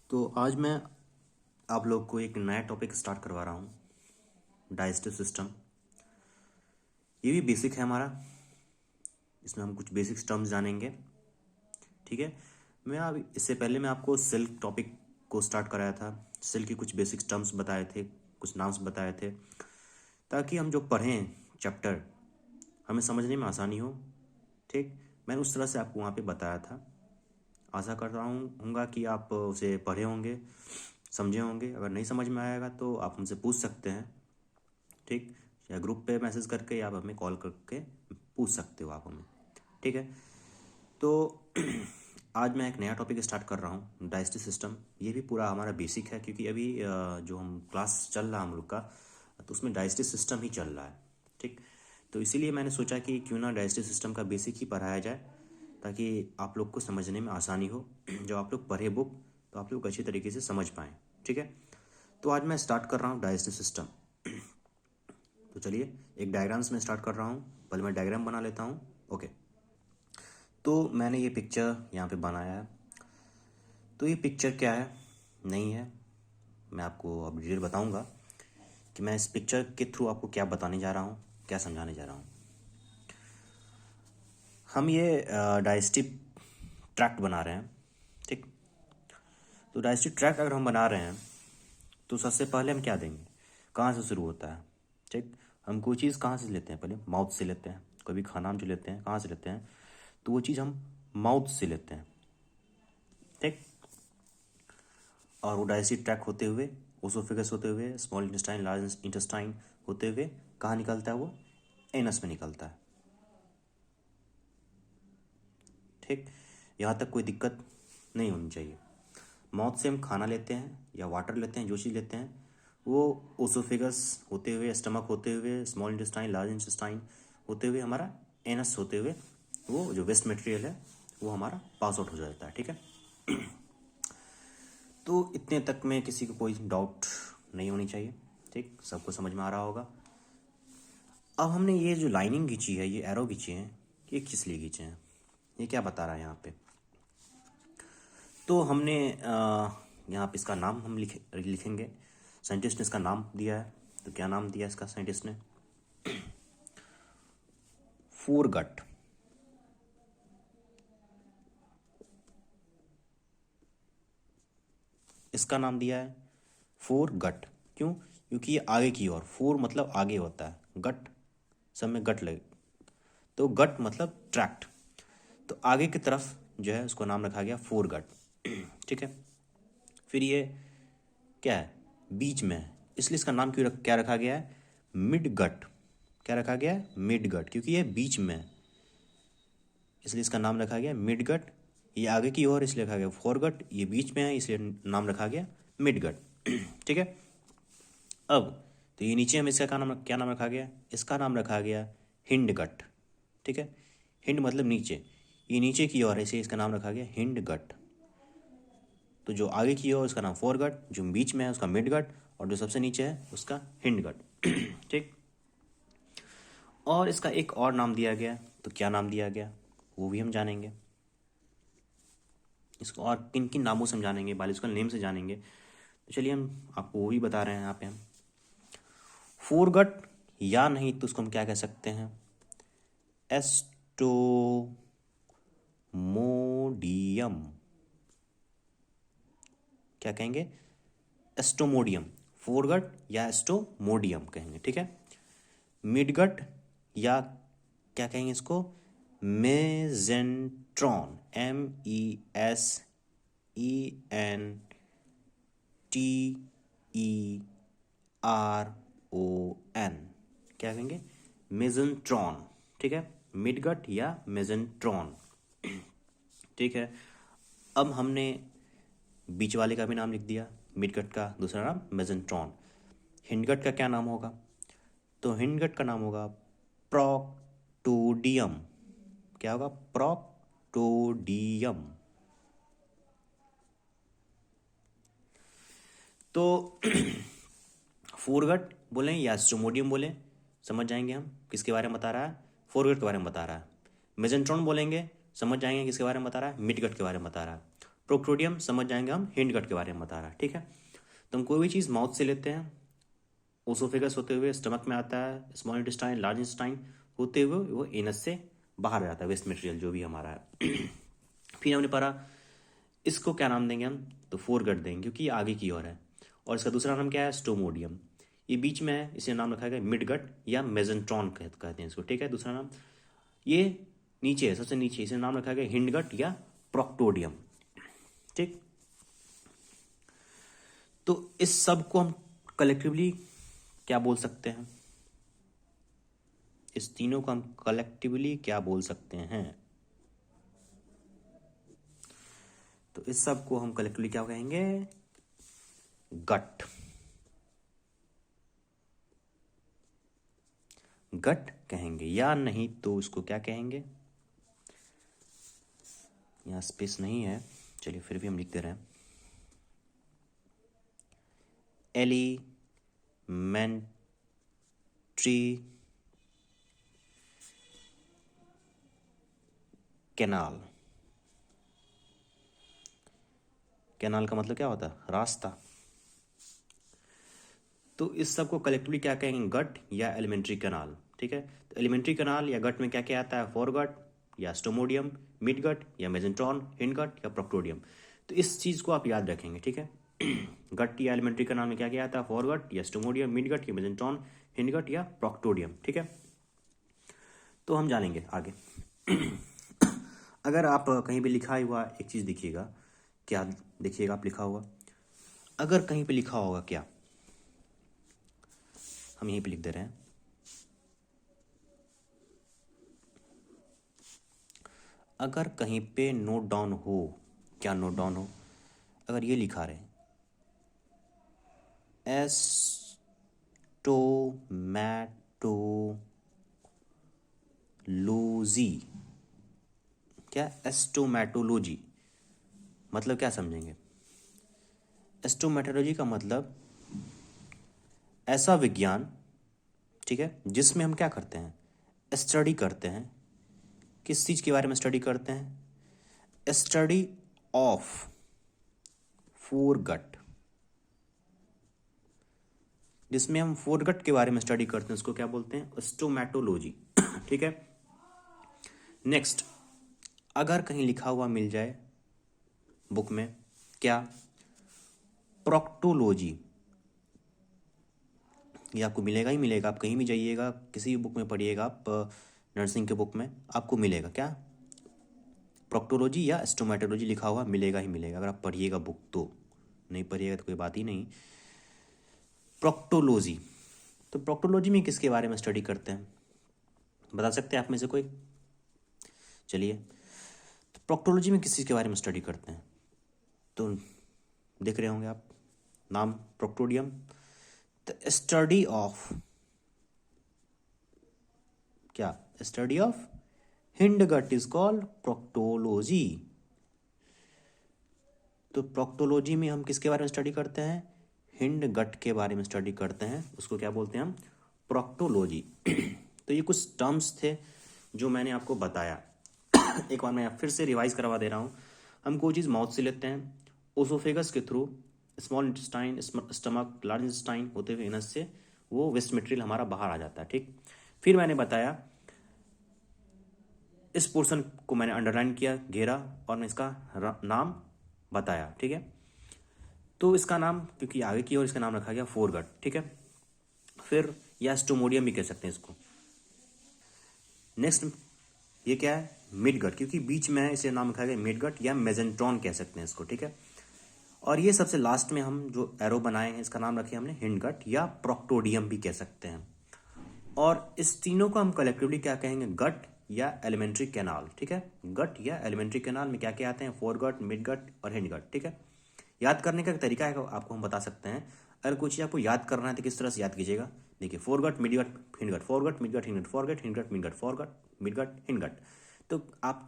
तो आज मैं आप लोग को एक नया टॉपिक स्टार्ट करवा रहा हूँ, डाइजेस्टिव सिस्टम। ये भी बेसिक है हमारा। इसमें हम कुछ बेसिक टर्म्स जानेंगे, ठीक है। मैं अब इससे पहले मैं आपको सेल टॉपिक को स्टार्ट कराया था। सेल के कुछ बेसिक टर्म्स बताए थे, कुछ नाम्स बताए थे, ताकि हम जो पढ़ें चैप्टर हमें समझने में आसानी हो, ठीक। मैंने उस तरह से आपको वहाँ पे बताया था। आशा करता हूँगा कि आप उसे पढ़े होंगे, समझे होंगे। अगर नहीं समझ में आएगा तो आप हमसे पूछ सकते हैं, ठीक। या ग्रुप पे मैसेज करके या आप हमें कॉल करके पूछ सकते हो आप हमें, ठीक है। तो आज मैं एक नया टॉपिक स्टार्ट कर रहा हूँ, डाइजेस्टिव सिस्टम। ये भी पूरा हमारा बेसिक है, क्योंकि अभी जो हम क्लास चल रहा है हम लोग का, तो उसमें डाइजेस्टिव सिस्टम ही चल रहा है, ठीक। तो इसीलिए मैंने सोचा कि क्यों ना डाइजेस्टिव सिस्टम का बेसिक ही पढ़ाया जाए, ताकि आप लोग को समझने में आसानी हो। जब आप लोग पढ़े बुक तो आप लोग अच्छी तरीके से समझ पाएँ, ठीक है। तो आज मैं स्टार्ट कर रहा हूँ डाइजेस्टिव सिस्टम। तो चलिए एक डायग्राम्स में स्टार्ट कर रहा हूँ। पहले मैं डायग्राम बना लेता हूँ, ओके। तो मैंने ये पिक्चर यहाँ पे बनाया है। तो ये पिक्चर क्या है, नहीं है, मैं आपको अब डिटेल बताऊँगा कि मैं इस पिक्चर के थ्रू आपको क्या बताने जा रहा हूँ, क्या समझाने जा रहा हूँ। हम ये डाइजेस्टिव ट्रैक्ट बना रहे हैं, ठीक। तो डाइजेस्टिव ट्रैक्ट अगर हम बना रहे हैं तो सबसे पहले हम क्या देंगे, कहाँ से शुरू होता है, ठीक। हम कोई चीज़ कहाँ से लेते हैं, पहले माउथ से लेते हैं। कोई भी खाना हम जो लेते हैं कहाँ से लेते हैं, तो वो चीज़ हम माउथ से लेते हैं, ठीक। और वो डाइजेस्टिव ट्रैक्ट होते हुए, ओसोफेगस होते हुए, स्मॉल इंटेस्टाइन, लार्ज इंटेस्टाइन होते हुए कहाँ निकलता है, वो एनस में निकलता है, ठीक। यहाँ तक कोई दिक्कत नहीं होनी चाहिए। माउथ से हम खाना लेते हैं या वाटर लेते हैं, जो चीज़ लेते हैं वो ओसोफेगस होते हुए, स्टमक होते हुए, स्मॉल इंटेस्टाइन, लार्ज इंटेस्टाइन होते हुए, हमारा एनस होते हुए वो जो वेस्ट मटेरियल है वो हमारा पास आउट हो जाता है, ठीक है। तो इतने तक में किसी को कोई डाउट नहीं होनी चाहिए, ठीक। सबको समझ में आ रहा होगा। अब हमने ये जो लाइनिंग खींची है, ये एरो खींचे हैं, ये किस लिए खींचे हैं, ये क्या बता रहा है यहाँ पे। तो हमने यहाँ पे इसका नाम हम लिखेंगे। साइंटिस्ट ने इसका नाम दिया है, तो क्या नाम दिया इसका साइंटिस्ट ने, फोरगट। इसका नाम दिया है फोरगट। क्यों, क्योंकि ये आगे की ओर, फोर मतलब आगे होता है, गट सब में गट लगे, तो गट मतलब ट्रैक्ट, तो आगे की तरफ जो है उसको नाम रखा गया फोरगट, ठीक है। फिर ये क्या है, बीच में है, इसलिए इसका नाम क्या रखा गया है, मिड गट। क्या रखा गया है, मिड गट, क्योंकि ये बीच में है इसलिए इसका नाम रखा गया मिड गट। ये आगे की ओर इसलिए रखा गया फोरगट, ये बीच में है इसलिए नाम रखा गया मिड गट, ठीक है। अब तो ये नीचे में इसका क्या नाम रखा गया, इसका नाम रखा गया हिंड गट, ठीक है। हिंड मतलब नीचे, ये नीचे की ओर है इसलिए इसका नाम रखा गया हिंड गट। तो जो आगे की ओर उसका नाम फोरगट, जो बीच में है उसका मिड गट, और जो सबसे नीचे है उसका हिंड गट, ठीक। और इसका एक और नाम दिया गया, तो क्या नाम दिया गया वो भी हम जानेंगे। इसको और किन किन नामों से हम जानेंगे, बायोलॉजिकल नेम से जानेंगे। तो चलिए हम आपको वो भी बता रहे हैं यहाँ पे हम। फोरगट, या नहीं तो उसको हम क्या कह सकते हैं, एस्टोमोडियम। क्या कहेंगे, एस्टोमोडियम। फोरगट या एस्टोमोडियम कहेंगे, ठीक है। मिडगट, या क्या कहेंगे इसको, मेजेंट्रॉन, MESENTERON। क्या कहेंगे, मेजेंट्रॉन, ठीक है। मिडगट या मेजेंट्रॉन, ठीक है। अब हमने बीच वाले का भी नाम लिख दिया, मिडगट का दूसरा नाम मेजेंट्रॉन। हिंडगट का क्या नाम होगा, तो हिंडगट का नाम होगा प्रोक्टोडियम। क्या होगा, प्रोक्टोडियम। तो फोरगट बोलें या स्टोमोडियम बोलें, समझ जाएंगे हम किसके बारे में बता रहा है, फोरगट के बारे में बता रहा है। मेजेंट्रॉन बोलेंगे, समझ जाएंगे किसके बारे में बता रहा है, मिडगट के बारे में बता रहा है। प्रोक्टोडियम समझ जाएंगे हम, हिंड गट के बारे में बता रहा है, ठीक है। तो हम कोई भी चीज़ माउथ से लेते हैं, ओसोफेगस होते हुए स्टमक में आता है, स्मॉल इंटेस्टाइन, लार्ज इंटेस्टाइन होते हुए वो एनस से बाहर आ जाता है, वेस्ट मटेरियल जो भी हमारा है। फिर हमने पढ़ा इसको क्या नाम देंगे हम, तो फोरगट देंगे क्योंकि ये आगे की ओर है। और इसका दूसरा नाम क्या है, स्टोमोडियम। ये बीच में है, इसे नाम रखा गया मिडगट या मेजेंट्रॉन कहते हैं इसको, ठीक है। दूसरा नाम ये नीचे है, सबसे नीचे, इसे नाम रखा गया हिंडगट या प्रोक्टोडियम, ठीक। तो इस सब को हम कलेक्टिवली क्या बोल सकते हैं, इस तीनों को हम कलेक्टिवली क्या बोल सकते हैं, तो इस सब को हम कलेक्टिवली क्या कहेंगे, गट। गट कहेंगे, या नहीं तो इसको क्या कहेंगे, यहां स्पेस नहीं है, चलिए फिर भी हम लिख दे रहे हैं, एलिमेंट्री कैनाल। कैनाल का मतलब क्या होता है, रास्ता। तो इस सब को कलेक्टिवली क्या कहेंगे, गट या एलिमेंट्री कैनाल, ठीक है। तो एलिमेंट्री कैनाल या गट में क्या क्या आता है, फोरगट या स्टोमोडियम, मिडगट या मेजेंट्रॉन, हिंडगट या प्रोक्टोडियम। तो इस चीज़ को आप याद रखेंगे, ठीक है। गट या एलिमेंट्री कैनाल में क्या क्या आता है, फोरगट या स्टोमोडियम, मिडगट या मेजेंट्रॉन, हिंडगट या प्रोक्टोडियम, ठीक है। तो हम जानेंगे आगे। अगर आप कहीं पे लिखा हुआ एक चीज़ देखिएगा, क्या देखिएगा आप लिखा हुआ, अगर कहीं पे लिखा होगा क्या, हम यहीं पे लिख दे रहे हैं, अगर कहीं पे नोट डाउन हो, क्या नोट डाउन हो, अगर ये लिखा रहे एस्टोमैटोलॉजी, क्या एस्टोमैटोलॉजी मतलब क्या समझेंगे, एस्टोमैटोलॉजी का मतलब ऐसा विज्ञान, ठीक है, जिसमें हम क्या करते हैं, स्टडी करते हैं, किस चीज़ के बारे में स्टडी करते हैं, स्टडी ऑफ फोरगट, जिसमें हम फोरगट के बारे में स्टडी करते हैं उसको क्या बोलते हैं, स्टोमैटोलॉजी, ठीक है। नेक्स्ट, अगर कहीं लिखा हुआ मिल जाए बुक में क्या, प्रोक्टोलॉजी, ये आपको मिलेगा ही मिलेगा, आप कहीं भी जाइएगा, किसी भी बुक में पढ़िएगा आप, नर्सिंग के बुक में आपको मिलेगा क्या, प्रोक्टोलॉजी या स्टोमैटोलॉजी लिखा हुआ मिलेगा ही मिलेगा, अगर आप पढ़िएगा बुक तो, नहीं पढ़िएगा तो कोई बात ही नहीं। प्रोक्टोलॉजी, तो प्रोक्टोलॉजी में किसके बारे में स्टडी करते हैं, बता सकते हैं आप में से कोई, चलिए। तो प्रोक्टोलॉजी में किस चीज़ के बारे में स्टडी करते हैं, तो देख रहे होंगे आप नाम, प्रोक्टोडियम, द स्टडी ऑफ क्या, study of hindgut is called proctology. तो प्रोक्टोलॉजी में हम किसके बारे में स्टडी करते हैं, हिंडगट के बारे में स्टडी करते हैं, उसको क्या बोलते हैं हम, प्रोक्टोलॉजी। तो ये कुछ टर्म्स थे जो मैंने आपको बताया। एक बार मैं फिर से रिवाइज करवा दे रहा हूँ। हम कोई चीज़ माउथ से लेते हैं, ओसोफेगस के through small intestine, stomach, large intestine होते हुए एनस से वो वेस्ट मटेरियल हमारा बाहर आ जाता है, ठीक। फिर मैंने बताया, इस पोर्शन को मैंने अंडरलाइन किया, घेरा, और मैं इसका नाम बताया, ठीक है। तो इसका नाम, क्योंकि आगे की ओर इसका नाम रखा गया फोरगट, ठीक है। फिर या स्टोमोडियम भी कह सकते हैं इसको। नेक्स्ट ये क्या है, मिडगट, क्योंकि बीच में है इसे नाम रखा गया मिडगट या मेजेंट्रॉन कह सकते हैं इसको, ठीक है। और ये सबसे लास्ट में हम जो एरो बनाए हैं इसका नाम रखे हमने हिंडगट या प्रोक्टोडियम भी कह सकते हैं। और इस तीनों को हम कलेक्टिवली क्या कहेंगे, गट या एलिमेंट्री कैनाल, ठीक है। गट या एलिमेंट्री कैनाल में क्या क्या आते हैं, फोरगट, मिडगट और हिंडगट, ठीक है। याद करने का तरीका है आपको हम बता सकते हैं, अगर कोई चीज़ आपको याद करना है तो किस तरह से याद कीजिएगा, देखिए, foregut, midgut, hindgut, foregut, midgut, hindgut, foregut, hindgut, midgut, foregut, midgut, hindgut. तो आप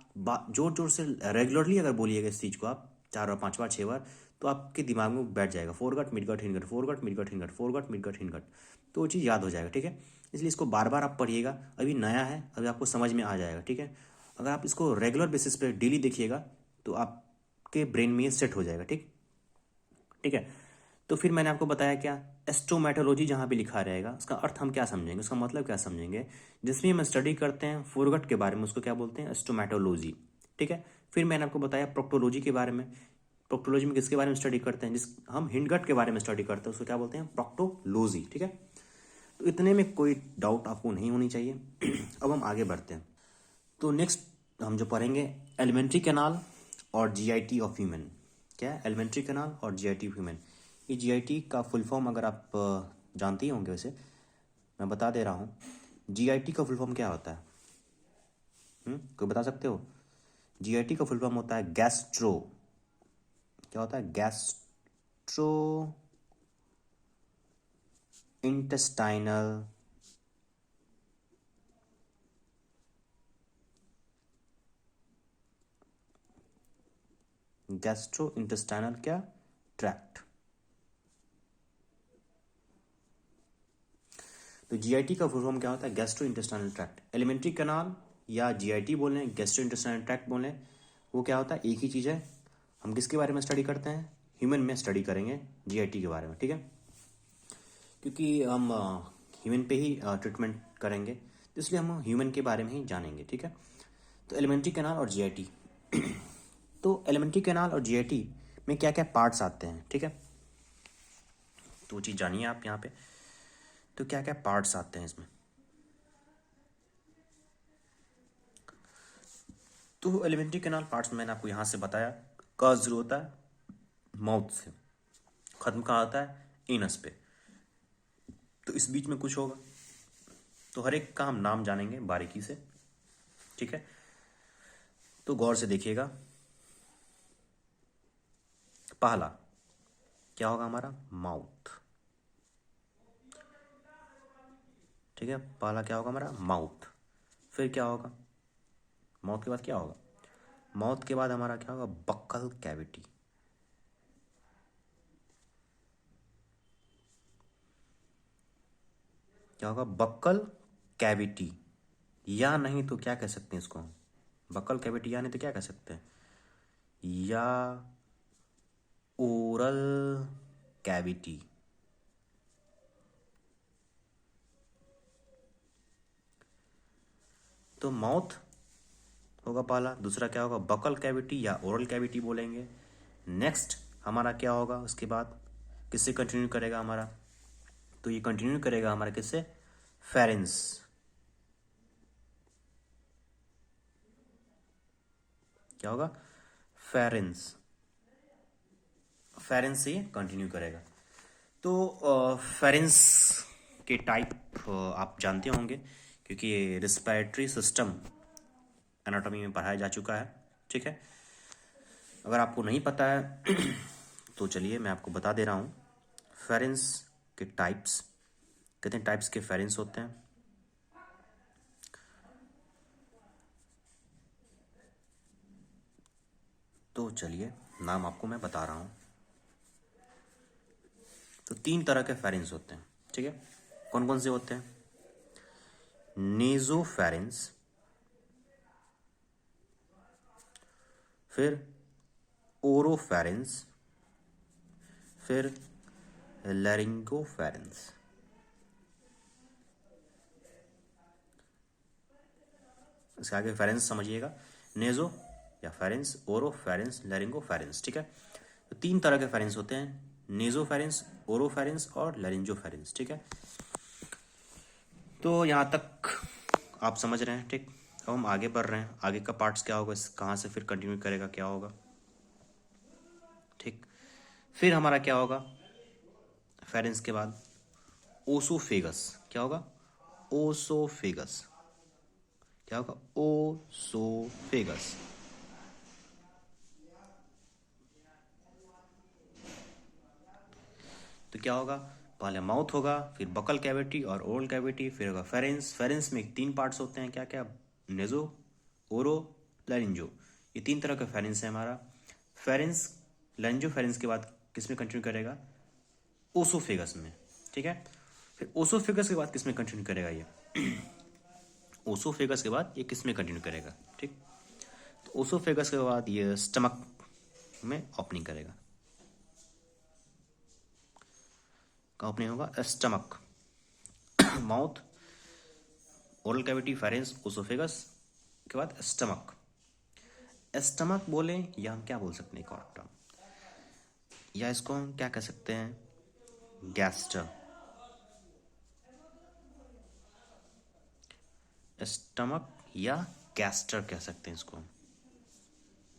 जोर जोर से रेगुलरली अगर बोलिएगा इस चीज़ को आप 4 और 5 बार 6 बार, तो आपके दिमाग में बैठ जाएगा, foregut, midgut, hindgut, foregut, midgut, hindgut, foregut, midgut, hindgut, तो वो चीज़ याद हो जाएगा, ठीक है। इसलिए इसको बार बार आप पढ़िएगा, अभी नया है, अभी आपको समझ में आ जाएगा, ठीक है। अगर आप इसको रेगुलर बेसिस पे डेली देखिएगा तो आप आपके ब्रेन में ये सेट हो जाएगा। ठीक ठीक है। तो फिर मैंने आपको बताया क्या, एस्टोमेटोलॉजी जहाँ भी लिखा रहेगा उसका अर्थ हम क्या समझेंगे, उसका मतलब क्या समझेंगे। जिसमें हम स्टडी करते हैं फोरगट के बारे में उसको क्या बोलते हैं, एस्टोमेटोलॉजी। ठीक है। फिर मैंने आपको बताया प्रोक्टोलॉजी के बारे में। प्रोक्टोलॉजी में किसके बारे में स्टडी करते हैं, जिस हम हिंडगट के बारे में स्टडी करते हैं उसको क्या बोलते हैं, प्रोक्टोलॉजी। ठीक है। तो इतने में कोई डाउट आपको नहीं होनी चाहिए। अब हम आगे बढ़ते हैं। तो नेक्स्ट हम जो पढ़ेंगे एलिमेंट्री कैनाल और जीआईटी ऑफ ह्यूमन। क्या है एलिमेंट्री कैनाल और जीआईटी ऑफ ह्यूमन। ये जीआईटी का फुल फॉर्म अगर आप जानते ही होंगे, वैसे मैं बता दे रहा हूँ। जीआईटी का फुल फॉर्म क्या होता है, कोई बता सकते हो। जीआईटी का फुल फॉर्म होता है गैस्ट्रो, क्या होता है, गैस्ट्रो इंटेस्टाइनल गैस्ट्रो इंटेस्टाइनल क्या ट्रैक्ट। तो जीआईटी का फुल फॉर्म क्या होता है, gastro intestinal tract. Alimentary canal या जीआईटी बोलें, गैस्ट्रो इंटेस्टाइनल ट्रैक्ट बोलें, वो क्या होता है, एक ही चीज़ है। हम किसके बारे में स्टडी करते हैं, ह्यूमन में स्टडी करेंगे जीआईटी के बारे में। ठीक है। क्योंकि हम ह्यूमन पे ही ट्रीटमेंट करेंगे, तो इसलिए हम ह्यूमन के बारे में ही जानेंगे। ठीक है। तो एलिमेंट्री कैनाल और जीआईटी। तो एलिमेंट्री कैनाल और जीआईटी में क्या क्या पार्ट्स आते हैं। ठीक है। तो वो चीज़ जानिए आप यहाँ पे, तो क्या क्या पार्ट्स आते हैं इसमें। तो एलिमेंट्री कैनाल पार्ट्स में मैंने आपको यहाँ से बताया, का शुरू होता है माउथ से, खत्म कहाँ होता है, एनस पे। तो इस बीच में कुछ होगा, तो हर एक का हम नाम जानेंगे बारीकी से। ठीक है। तो गौर से देखिएगा। पहला क्या होगा हमारा, माउथ। ठीक है। पहला क्या होगा हमारा, माउथ। फिर क्या होगा, माउथ के बाद क्या होगा, माउथ के बाद हमारा क्या होगा, बक्कल कैविटी। क्या होगा, बक्कल कैविटी, या नहीं तो क्या कह सकते हैं इसको हम, बक्कल कैविटी या नहीं तो क्या कह सकते हैं, या ओरल कैविटी। तो माउथ होगा पहला, दूसरा क्या होगा, बकल कैविटी या ओरल कैविटी बोलेंगे। नेक्स्ट हमारा क्या होगा उसके बाद, किससे कंटिन्यू करेगा हमारा, तो ये कंटिन्यू करेगा हमारा किससे, फेरेंस। क्या होगा, फेरेंस, फेरेंस से कंटिन्यू करेगा। तो फेरेंस के टाइप आप जानते होंगे, क्योंकि ये रिस्पिरेटरी सिस्टम एनाटॉमी में पढ़ाया जा चुका है। ठीक है। अगर आपको नहीं पता है तो चलिए मैं आपको बता दे रहा हूँ। फेरेंस के टाइप्स, कितने टाइप्स के फेरेंस होते हैं। तो चलिए नाम आपको मैं बता रहा हूँ। तो 3 तरह के फेरेंस होते हैं। ठीक है। कौन कौन से होते हैं, नेजो फेरेंस, फिर ओरोफेरेंस, फिर लैरिंगोफेरेंस। इसके आगे फेरेंस समझिएगा, नेजो या फेरेंस, ओरो फेरेंस, लैरिंगो फेरेंस। ठीक है। तो 3 तरह के फेरेंस होते हैं, नेजो फेरेंस, ओरो फेरेंस और लैरिंजो फेरेंस। ठीक है। तो यहाँ तक आप समझ रहे हैं। ठीक। अब हम आगे बढ़ रहे हैं, आगे का पार्ट्स क्या होगा, कहाँ से फिर कंटिन्यू करेगा, क्या होगा। ठीक। फिर हमारा क्या होगा, फेरेंस के बाद ओसोफेगस। क्या होगा, ओसोफेगस। क्या होगा, ओसोफेगस। तो क्या होगा, पहले माउथ होगा, फिर बकल कैविटी और ओरल कैविटी, फिर होगा फेरेंस। फेरेंस में 3 पार्ट्स होते हैं, क्या क्या, नेजो, ओरो, लैरिंजो। ये 3 तरह का फेरेंस है हमारा। फेरेंस, लैरिंजो फेरेंस के बाद किस में कंटिन्यू करेगा, ओसोफेगस में। ठीक है। फिर ओसोफेगस के बाद किस में कंटिन्यू करेगा ये, ओसोफेगस के बाद ये किस में कंटिन्यू करेगा। ठीक। तो ओसोफेगस के बाद ये स्टमक में ओपनिंग करेगा। का ओपनिंग होगा stomach, mouth, oral cavity, pharynx, oesophagus के बाद स्टमक। स्टमक बोले या हम क्या बोल सकते हैं एक और टर्म, या इसको हम क्या कह सकते हैं, गैस्टर। स्टमक या गैस्टर कह सकते हैं इसको,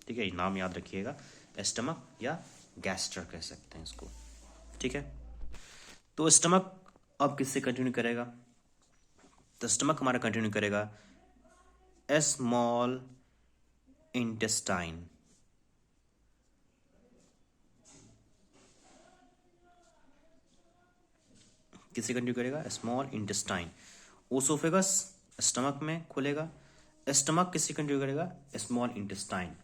ठीक है, नाम याद रखिएगा, स्टमक या गैस्टर कह सकते हैं इसको, ठीक है। तो स्टमक अब किससे कंटिन्यू करेगा, तो स्टमक हमारा कंटिन्यू करेगा स्मॉल इंटेस्टाइन, किससे कंटिन्यू करेगा, स्मॉल इंटेस्टाइन। ओसोफेगस स्टमक में खुलेगा, स्टमक किससे कंटिन्यू करेगा, स्मॉल इंटेस्टाइन।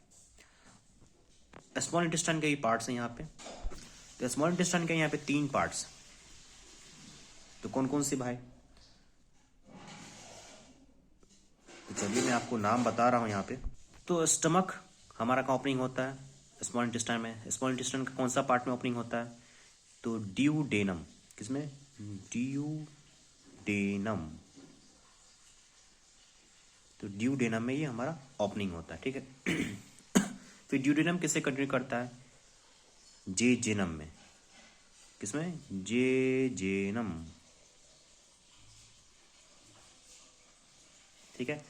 स्मॉल इंटेस्टाइन के ही पार्ट्स हैं यहाँ पे, तो स्मॉल इंटेस्टाइन के यहाँ पे 3 पार्ट्स, तो कौन कौन से भाई, तो चलिए मैं आपको नाम बता रहा हूँ यहाँ पे। तो स्टमक हमारा का ओपनिंग होता है स्मॉल इंटेस्टाइन में। स्मॉल इंटेस्टाइन का कौन सा पार्ट में ओपनिंग होता है, तो ड्यूडेनम, किसमें, ड्यूडेनम, तो ड्यूडेनम में ये हमारा ओपनिंग होता है, ठीक है। फिर ड्यूडेनम किससे कंटिन्यू करता है, जेजेनम में, किसमें, जेजेनम, ठीक है।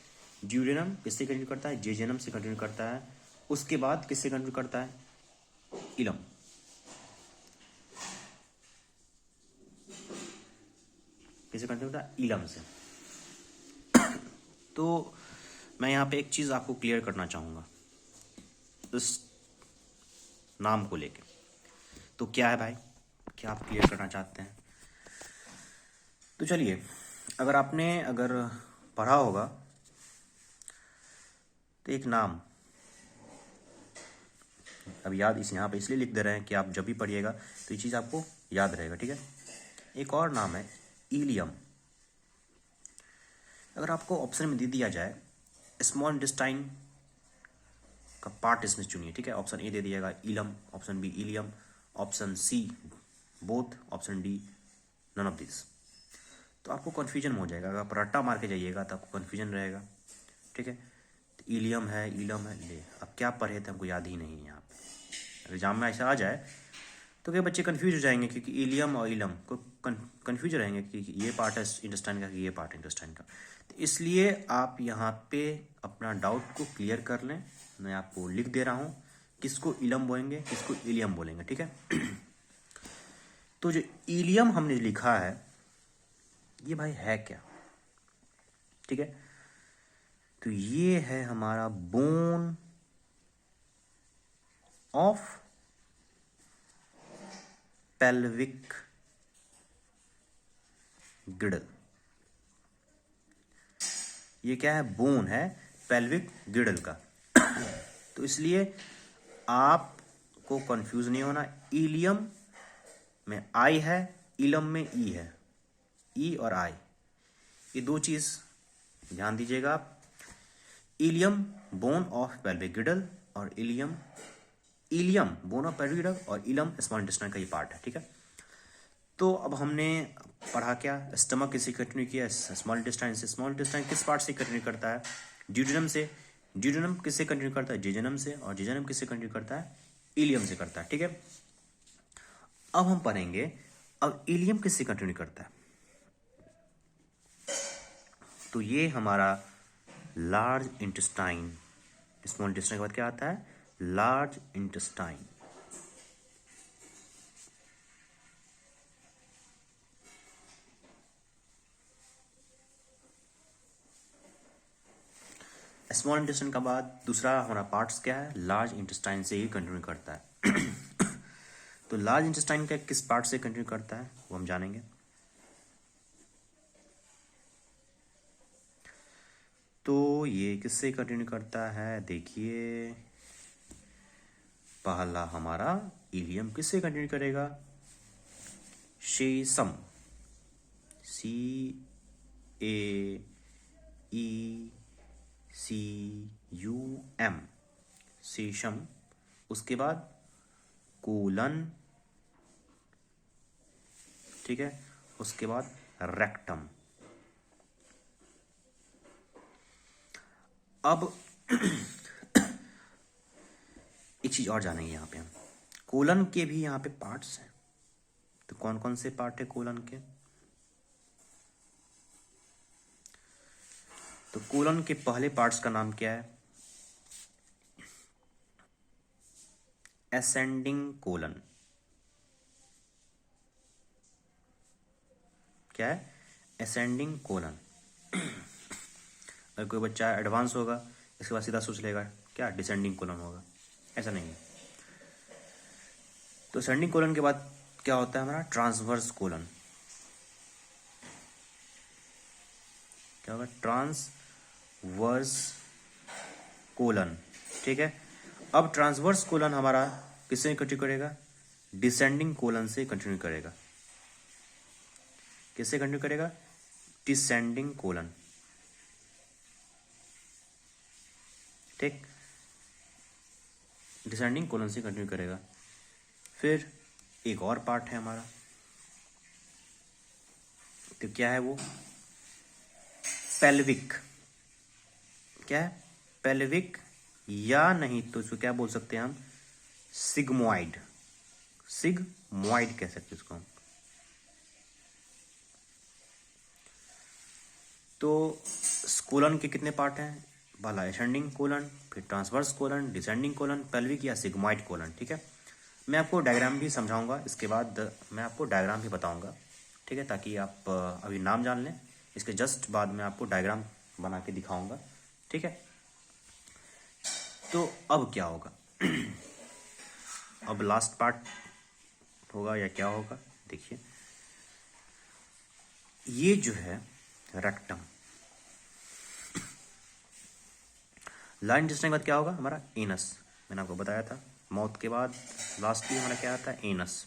ड्यूडेनम किससे कंटिन्यू करता है, जेजेनम से कंटिन्यू करता है। उसके बाद किससे कंटिन्यू करता है, इलम, किससे कंटिन्यू करता है, इलम से। तो मैं यहाँ पे एक चीज आपको क्लियर करना चाहूंगा इस नाम को लेके, तो क्या है भाई, क्या आप क्लियर करना चाहते हैं, तो चलिए, अगर पढ़ा होगा तो एक नाम अब याद इस यहाँ पे इसलिए लिख दे रहे हैं कि आप जब भी पढ़िएगा तो ये चीज़ आपको याद रहेगा, ठीक है। एक और नाम है इलियम। अगर आपको ऑप्शन में दे दिया जाए स्मॉल इंटेस्टाइन का पार्ट इसमें चुनिए, ठीक है। ऑप्शन ए दे दिएगा ilium, option B ileum, option C both, option D none of this, तो आपको कन्फ्यूजन हो जाएगा। अगर आप रट्टा मार के जाइएगा तो आपको कन्फ्यूजन रहेगा, ठीक है। तो इलियम है, इलम है, ले अब क्या पढ़े थे हमको याद ही नहीं है यहाँ पे। एग्जाम में ऐसा आ जाए तो क्या बच्चे कंफ्यूज हो जाएंगे, क्योंकि इलियम और इलम को कंफ्यूज रहेंगे कि ये पार्ट है इंटेस्टाइन का, ये पार्ट है इंटेस्टाइन का। तो इसलिए आप यहाँ पे अपना डाउट को क्लियर कर लें। मैं आपको लिख दे रहा हूँ किसको इलम बोलेंगे, किसको इलियम बोलेंगे, ठीक है। तो जो इलियम हमने लिखा है ये भाई है क्या, ठीक है। तो ये है हमारा बोन ऑफ पेल्विक गिडल। ये क्या है, बोन है पेल्विक गिडल का। तो इसलिए आपको कंफ्यूज नहीं होना, इलियम में आई है, इलम में ई है, ई और आई, ये 2 चीज ध्यान दीजिएगा आप। Ilium bone of pelvic girdle और ilium bone of pelvic girdle और इलम स्मॉल इंटेस्टाइन का ये पार्ट है, ठीक है। तो अब हमने पढ़ा क्या, स्टमक किससे कंटिन्यू किया, स्मॉल इंटेस्टाइन से। स्मॉल इंटेस्टाइन किस पार्ट से कंटिन्यू करता है, ड्यूडेनम से। ड्यूडेनम किससे कंटिन्यू करता है, जेजेनम से, और जेजेनम किससे कंटिन्यू करता है, इलियम से करता है, ठीक है। अब हम पढ़ेंगे अब इलियम किससे कंटिन्यू करता है, तो ये हमारा लार्ज इंटेस्टाइन, स्मॉल इंटेस्टाइन के बाद क्या आता है, लार्ज इंटेस्टाइन। स्मॉल इंटेस्टाइन का बाद दूसरा हमारा पार्ट्स क्या है, लार्ज इंटेस्टाइन से ही कंटिन्यू करता है। तो लार्ज इंटेस्टाइन का किस पार्ट से कंटिन्यू करता है वो हम जानेंगे। तो ये किससे कंटिन्यू करता है, देखिए पहला हमारा इलियम किससे कंटिन्यू करेगा, शेषम, सी ए ई सी यू एम, शेषम। उसके बाद कोलन, ठीक है, उसके बाद रेक्टम। अब एक चीज और जानेंगे यहाँ पे हम, कोलन के भी यहाँ पे पार्ट्स हैं। तो कौन कौन से पार्ट है कोलन के? तो कोलन के पहले पार्ट्स का नाम क्या है? Ascending colon. क्या है? Ascending colon. अगर कोई बच्चा एडवांस होगा इसके बाद सीधा सोच लेगा क्या डिसेंडिंग कोलन होगा, ऐसा नहीं है। तो असेंडिंग कोलन के बाद क्या होता है हमारा? Transverse colon. क्या होगा? ट्रांसवर्स कोलन, ठीक है। अब ट्रांसवर्स कोलन हमारा किससे कंटिन्यू करेगा? डिसेंडिंग कोलन से कंटिन्यू करेगा। किससे कंटिन्यू करेगा? डिसेंडिंग कोलन, ठीक, डिसेंडिंग कोलन से कंटिन्यू करेगा। फिर एक और पार्ट है हमारा, तो क्या है वो? पेल्विक। क्या है? पेल्विक, या नहीं तो इसको क्या बोल सकते हैं हम? सिग्मोइड। सिग्मोइड कह सकते हैं इसको हम। तो कोलन के कितने पार्ट हैं? पहला असेंडिंग कोलन, फिर transverse colon, descending colon, pelvic या सिग्मोइड कोलन, ठीक है। मैं आपको डायग्राम भी समझाऊंगा, इसके बाद मैं आपको डायग्राम भी बताऊंगा, ठीक है, ताकि आप अभी नाम जान लें। इसके जस्ट बाद में आपको डायग्राम बना के दिखाऊंगा, ठीक है। तो अब क्या होगा? अब लास्ट पार्ट होगा या क्या होगा? देखिए, ये जो है रेक्टम, लार्ज इंटेस्टाइन के बाद क्या होगा हमारा? एनस। मैंने आपको बताया था माउथ के बाद लास्टली हमारा क्या आता है? एनस।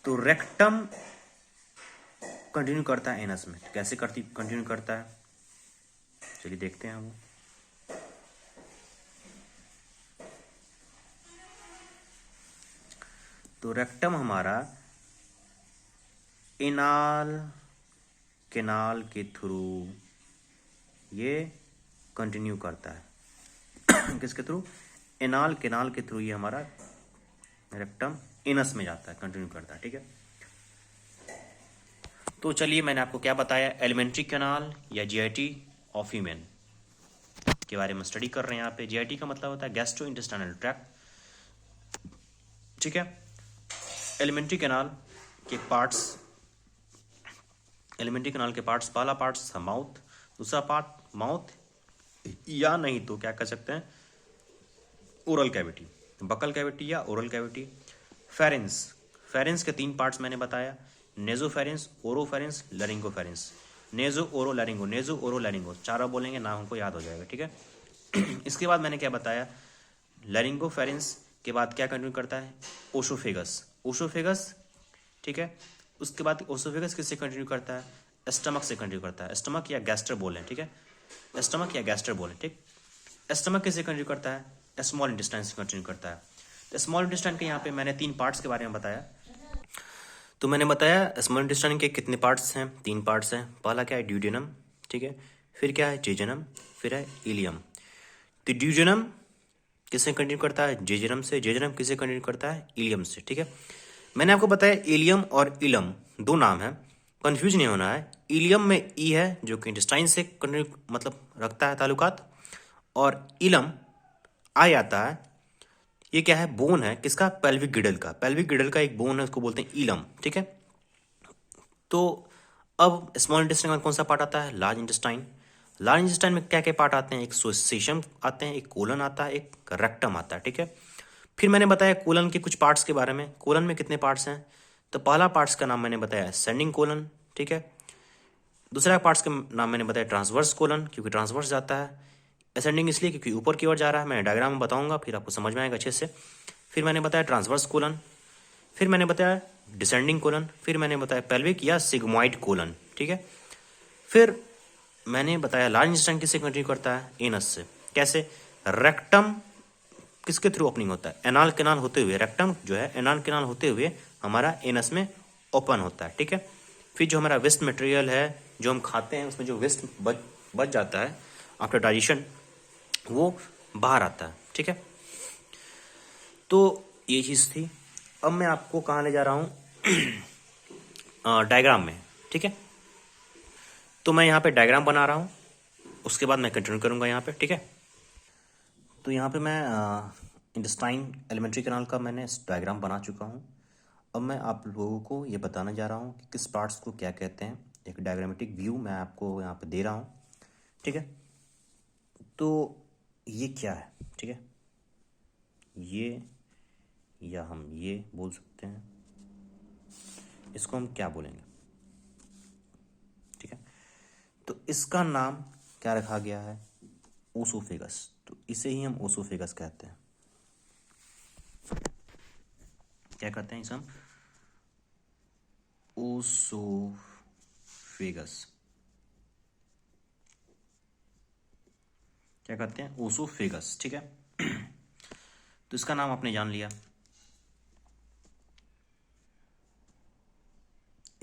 तो रेक्टम कंटिन्यू करता है एनस में। कैसे कंटिन्यू करता है? चलिए देखते हैं हम। तो रेक्टम हमारा एनाल कैनाल के थ्रू ये कंटिन्यू करता है। किसके थ्रू? एनाल कैनाल के थ्रू ये हमारा रेक्टम एनस में जाता है, कंटिन्यू करता है, ठीक है। तो चलिए, मैंने आपको क्या बताया? एलिमेंट्री कैनाल या जीआईटी ऑफ ह्यूमन के बारे में स्टडी कर रहे हैं यहाँ पे। जीआईटी का मतलब होता है गैस्ट्रो इंटेस्टाइनल ट्रैक्ट, ठीक है। एलिमेंट्री कैनाल के पार्ट्स, एलिमेंट्री कैनाल के पार्ट्स, पहला पार्ट्स था माउथ, दूसरा पार्ट माउथ या नहीं तो क्या कह सकते हैं? ओरल कैविटी, बकल कैविटी या ओरल कैविटी। फेरेंस, फेरेंस के 3 पार्ट्स मैंने बताया, नेजोफेरेंस, ओरोफेरेंस, लैरिंगोफेरेंस। नेजो ओरो लैरिंगो, नेजो ओरो लैरिंगो, चारों बोलेंगे नाम हमको याद हो जाएगा, ठीक है। इसके बाद मैंने क्या बताया? लैरिंगोफेरेंस के बाद क्या कंटिन्यू करता है? ओसोफेगस, ओसोफेगस, ठीक है। उसके बाद ओसोफेगस किससे कंटिन्यू करता है? स्टमक से कंटिन्यू करता है। स्टमक या गैस्ट्र बोलें, ठीक है, स्टमक या गैस्ट्र बोलें, ठीक। स्टमक किससे कंटिन्यू करता है? स्मॉल इंटेस्टाइन से कंटिन्यू करता है। तो स्मॉल इंटेस्टाइन के यहाँ पे मैंने 3 पार्ट्स के बारे में बताया। तो मैंने बताया स्मॉल इंटेस्टाइन के कितने पार्ट्स हैं? 3 पार्ट्स हैं। पहला क्या है? ड्यूडेनम, ठीक है, फिर क्या है? जेजुनम, फिर है इलियम। तो ड्यूडेनम किससे कंटिन्यू करता है? जेजुनम से। जेजुनम किससे कंटिन्यू करता है? इलियम से, ठीक है। मैंने आपको बताया इलियम और इलम 2 नाम है, कंफ्यूज नहीं होना है। इलियम में ई है जो कि इंटेस्टाइन से कंटिन्यू मतलब रखता है ताल्लुकात, और इलम आई आता है। ये क्या है? बोन है किसका? पेल्विक गिडल का। पेल्विक गिडल का एक बोन है, उसको बोलते हैं इलम, ठीक है। तो अब स्मॉल इंटेस्टाइन में कौन सा पार्ट आता है? Large intestine. लार्ज इंटेस्टाइन में क्या क्या पार्ट आते हैं? एक सेशम आते हैं, एक कोलन आता है, एक रेक्टम आता है, ठीक है। फिर मैंने बताया कोलन के कुछ पार्ट्स के बारे में। कोलन में कितने पार्ट्स हैं? तो पहला पार्ट्स का नाम मैंने बताया असेंडिंग कोलन, ठीक है। दूसरा पार्ट्स का नाम मैंने बताया ट्रांसवर्स कोलन, क्योंकि ट्रांसवर्स जाता है। असेंडिंग इसलिए क्योंकि ऊपर की ओर जा रहा है। मैं डायग्राम में बताऊंगा, फिर आपको समझ में आएगा अच्छे से। फिर मैंने बताया ट्रांसवर्स कोलन, फिर मैंने बताया डिसेंडिंग कोलन, फिर मैंने बताया पेल्विक या सिग्मोइड कोलन, ठीक है। फिर मैंने बताया लार्ज इंटेस्टाइन किससे कंटिन्यू करता है? एनस से। कैसे? रेक्टम किसके थ्रू ओपनिंग होता है, एनाल कैनाल होते हुए, रेक्टम जो है एनाल कैनाल होते हुए हमारा एनस में ओपन होता है, ठीक है। फिर जो हमारा वेस्ट मटेरियल है जो हम खाते हैं उसमें जो वेस्ट बच जाता है आफ्टर डाइजेशन वो बाहर आता है, ठीक है। तो ये चीज़ थी। अब मैं आपको कहाँ ले जा रहा हूँ डायग्राम में, ठीक है। तो मैं यहाँ पे डायग्राम बना रहा हूँ, उसके बाद मैं कंटिन्यू करूँगा यहाँ पे, ठीक है। तो यहाँ पे मैं इंटेस्टाइन एलिमेंट्री कैनाल का मैंने डायग्राम बना चुका हूँ। अब मैं आप लोगों को ये बताने जा रहा हूँ कि किस पार्ट्स को क्या कहते हैं। एक डायग्रामेटिक व्यू मैं आपको यहाँ पे दे रहा हूँ, ठीक है। तो ये क्या है, ठीक है, ये, या हम ये बोल सकते हैं, इसको हम क्या बोलेंगे, ठीक है। तो इसका नाम क्या रखा गया है, ओसोफेगस। तो इसे ही हम ओसोफेगस कहते हैं। क्या कहते हैं इसे हम, ओसोफेगस। क्या कहते हैं, ओसोफेगस, ठीक है। तो इसका नाम आपने जान लिया।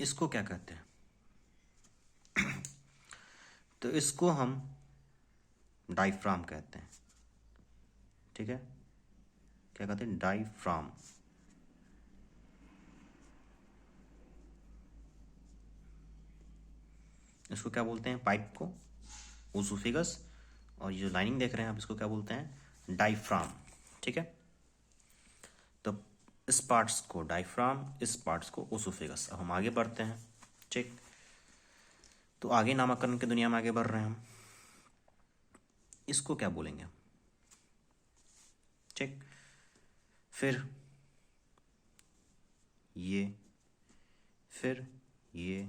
इसको क्या कहते हैं, तो इसको हम डायफ्राम कहते हैं, ठीक है। क्या कहते हैं, डायफ्राम। इसको क्या बोलते हैं, पाइप को ओसोफेगस, और ये जो लाइनिंग देख रहे हैं आप इसको क्या बोलते हैं, डायफ्राम, ठीक है। तो इस पार्ट्स को डायफ्राम, इस पार्ट्स को ओसोफेगस। अब हम आगे बढ़ते हैं, ठीक। तो आगे नामकरण की दुनिया में आगे बढ़ रहे हैं हम। इसको क्या बोलेंगे, ठीक। फिर ये, फिर ये,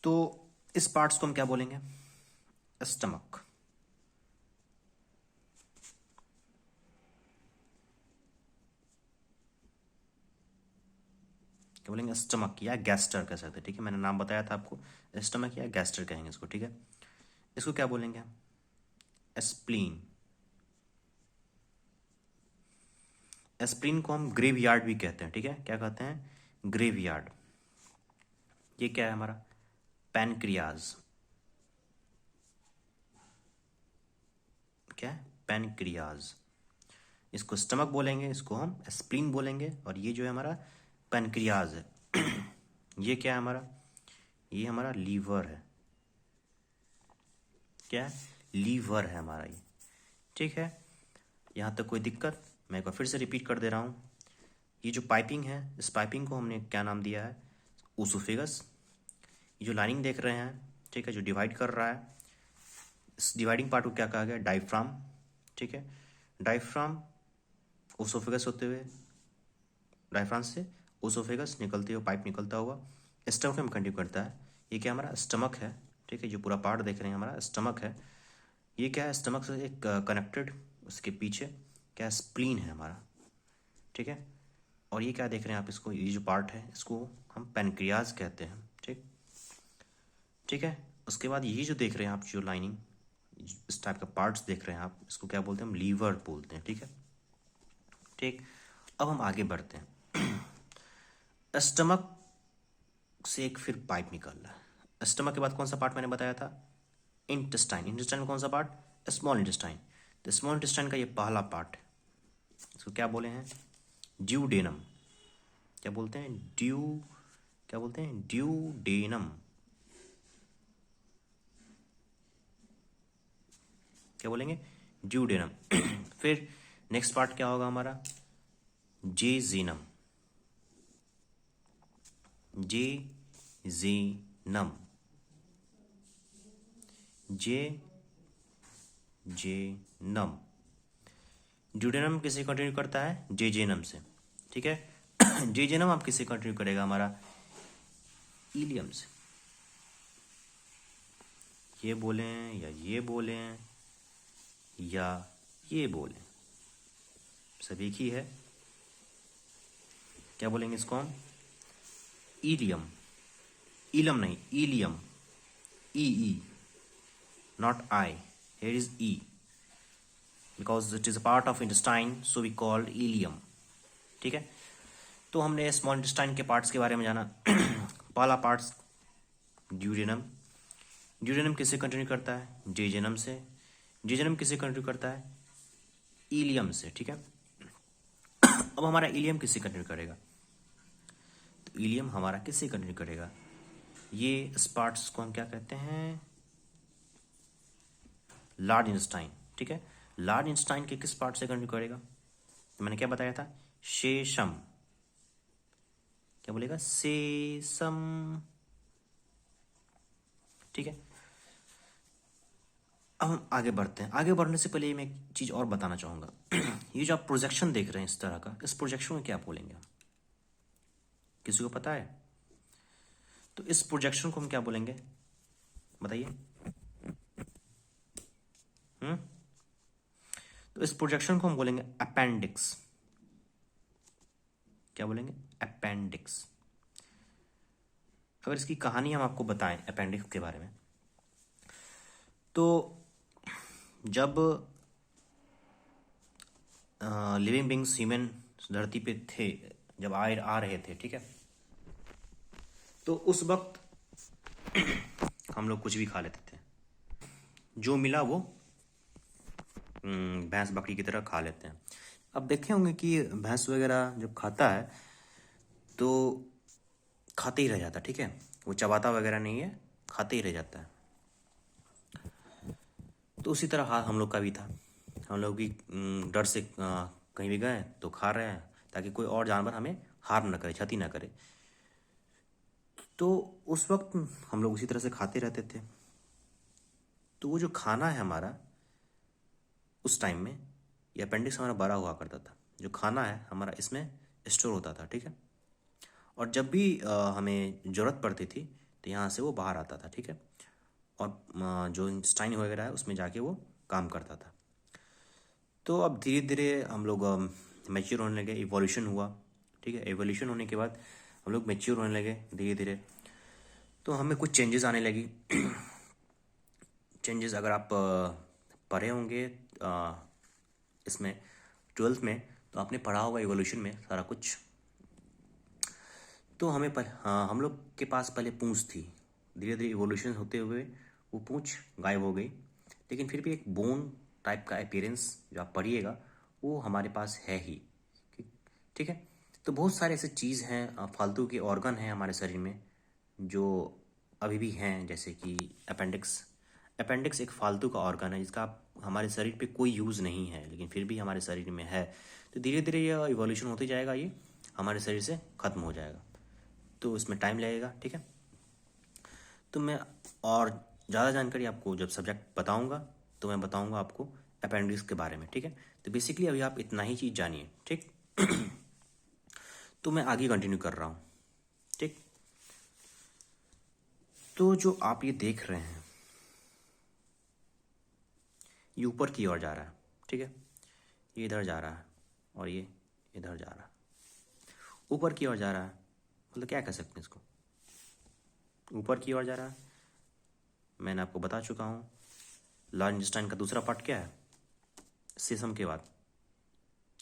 तो इस पार्ट्स को हम क्या बोलेंगे, स्टमक। क्या बोलेंगे, स्टमक या गैस्टर कह सकते हैं, ठीक है। मैंने नाम बताया था आपको, स्टमक या गैस्टर कहेंगे इसको, ठीक है। इसको क्या बोलेंगे, स्प्लीन। स्प्लीन को हम ग्रेवयार्ड भी कहते हैं, ठीक है। क्या कहते हैं, ग्रेवयार्ड। ये क्या है हमारा, पैनक्रियाज। क्या है, पैनक्रियाज। इसको स्टमक बोलेंगे, इसको हम स्प्लीन बोलेंगे, और ये जो है हमारा पैनक्रियाज है। ये क्या है हमारा, ये हमारा लीवर है। क्या है, लीवर है हमारा ये, ठीक है। यहाँ तक कोई दिक्कत, मैं एक बार फिर से रिपीट कर दे रहा हूँ। ये जो पाइपिंग है, इस पाइपिंग को हमने क्या नाम दिया है, ओसोफेगस। ये जो लाइनिंग देख रहे हैं, ठीक है, जो डिवाइड कर रहा है, इस डिवाइडिंग पार्ट को क्या कहा गया, डायफ्राम, ठीक है। डायफ्राम ओसोफेगस होते हुए, डायफ्राम से ओसोफेगस निकलते हुए, पाइप निकलता हुआ स्टमक में कंटिन्यू करता है। ये क्या हमारा स्टमक है, ठीक है। जो पूरा पार्ट देख रहे हैं हमारा स्टमक है। ये क्या है, स्टमक से एक कनेक्टेड, उसके पीछे क्या, स्प्लीन है हमारा, ठीक है। और ये क्या देख रहे हैं आप, इसको, ये जो पार्ट है इसको हम पैनक्रियाज कहते हैं, ठीक, ठीक है। उसके बाद ये जो देख रहे हैं आप, जो लाइनिंग, इस टाइप का पार्ट्स देख रहे हैं आप, इसको क्या बोलते हैं, हम लीवर बोलते हैं, ठीक है, ठीक। अब हम आगे बढ़ते हैं। स्टमक से एक फिर पाइप निकल रहा है। स्टमक के बाद कौन सा पार्ट मैंने बताया था, इंटेस्टाइन। इंटेस्टाइन में कौन सा पार्ट, स्मॉल इंटेस्टाइन। तो स्मॉल इंटेस्टाइन का ये पहला पार्ट है, इसको क्या बोले हैं, ड्यूडेनम। क्या बोलते हैं, क्या बोलते हैं, ड्यूडेनम। क्या बोलेंगे, ड्यूडेनम। फिर नेक्स्ट पार्ट क्या होगा हमारा, जेजेनम। Jejunum, jejunum. ड्यूडेनम किसे कंटिन्यू करता है, जेजेनम से, ठीक है। जेजेनम आप किसे कंटिन्यू करेगा, हमारा इलियम से। ये बोलें या ये बोलें या ये बोलें, सब एक ही है। क्या बोलेंगे इसको हम, इलियम। इलम नहीं, ileum, E, not I, here is E because it is a part of intestine, so we called ileum. ठीक है, तो हमने स्मॉल इंटेस्टाइन के पार्ट्स के बारे में जाना. पहला पार्ट्स ड्यूडेनम. ड्यूडेनम किससे कंटिन्यू करता है? जेजेनम से. जेजेनम किससे कंटिन्यू करता है? इलियम से. ठीक है, अब हमारा इलियम किससे कंटिन्यू करेगा? तो इलियम हमारा किससे कंटिन्यू करेगा? ये इस पार्ट्स को हम क्या कहते हैं? Large intestine. ठीक है, लार्ज इंटेस्टाइन के किस पार्ट से कंटिन्यू करेगा? तो मैंने क्या बताया था? शेषम. क्या बोलेगा? सेसम. ठीक है, अब हम आगे बढ़ते हैं. आगे बढ़ने से पहले मैं एक चीज और बताना चाहूंगा. ये जो आप प्रोजेक्शन देख रहे हैं इस तरह का, इस प्रोजेक्शन में क्या बोलेंगे? किसी को पता है? तो इस प्रोजेक्शन को हम क्या बोलेंगे बताइए? तो इस प्रोजेक्शन को हम बोलेंगे अपेंडिक्स. क्या बोलेंगे? अपेंडिक्स. अगर इसकी कहानी हम आपको बताएं अपेंडिक्स के बारे में, तो जब लिविंग बींग्स ह्यूमन धरती पे थे, जब आ रहे थे, ठीक है, तो उस वक्त हम लोग कुछ भी खा लेते थे. जो मिला वो भैंस बकरी की तरह खा लेते हैं. अब देखे होंगे कि भैंस वगैरह जब खाता है तो खाते ही रह जाता है. ठीक है, वो चबाता वगैरह नहीं है, खाते ही रह जाता है. तो उसी तरह हाल हम लोग का भी था. हम लोग भी डर से कहीं भी गए तो खा रहे हैं ताकि कोई और जानवर हमें हार्म ना करे, क्षति ना करे. तो उस वक्त हम लोग उसी तरह से खाते रहते थे. तो वो जो खाना है हमारा उस टाइम में, ये अपेंडिक्स हमारा बड़ा हुआ करता था. जो खाना है हमारा इसमें स्टोर होता था. ठीक है, और जब भी हमें ज़रूरत पड़ती थी तो यहाँ से वो बाहर आता था. ठीक है, और जो इंटेस्टाइन वगैरह है उसमें जाके वो काम करता था. तो अब धीरे धीरे हम लोग मैच्योर होने लगे, इवोल्यूशन हुआ. ठीक है, इवोल्यूशन होने के बाद हम लोग मैच्योर होने लगे धीरे धीरे. तो हमें कुछ चेंजेस आने लगी. चेंजेस अगर आप पढ़े होंगे इसमें 12th में, तो आपने पढ़ा होगा इवोल्यूशन में सारा कुछ. तो हमें हम लोग के पास पहले पूंछ थी. धीरे धीरे इवोल्यूशन होते हुए वो पूंछ गायब हो गई, लेकिन फिर भी एक बोन टाइप का अपीयरेंस जो आप पढ़िएगा वो हमारे पास है ही. ठीक है, तो बहुत सारे ऐसे चीज़ हैं, फालतू के ऑर्गन हैं हमारे शरीर में जो अभी भी हैं, जैसे कि अपेंडिक्स. अपेंडिक्स एक फालतू का ऑर्गन है जिसका हमारे शरीर पे कोई यूज़ नहीं है, लेकिन फिर भी हमारे शरीर में है. तो धीरे धीरे ये इवोल्यूशन होते जाएगा, ये हमारे शरीर से ख़त्म हो जाएगा. तो इसमें टाइम लगेगा. ठीक है, तो मैं और ज़्यादा जानकारी आपको जब सब्जेक्ट बताऊंगा तो मैं बताऊंगा आपको अपेंडिक्स के बारे में. ठीक है, तो बेसिकली अभी आप इतना ही चीज़ जानिए. ठीक, तो मैं आगे कंटिन्यू कर रहा हूँ. ठीक, तो जो आप ये देख रहे हैं ये ऊपर की ओर जा रहा है. ठीक है, ये इधर जा रहा है और ये इधर जा रहा है. ऊपर की ओर जा रहा है मतलब क्या कह सकते हैं इसको? ऊपर की ओर जा रहा है. मैंने आपको बता चुका हूँ. लार्ज इंटेस्टाइन का दूसरा पार्ट क्या है? सेसम के बाद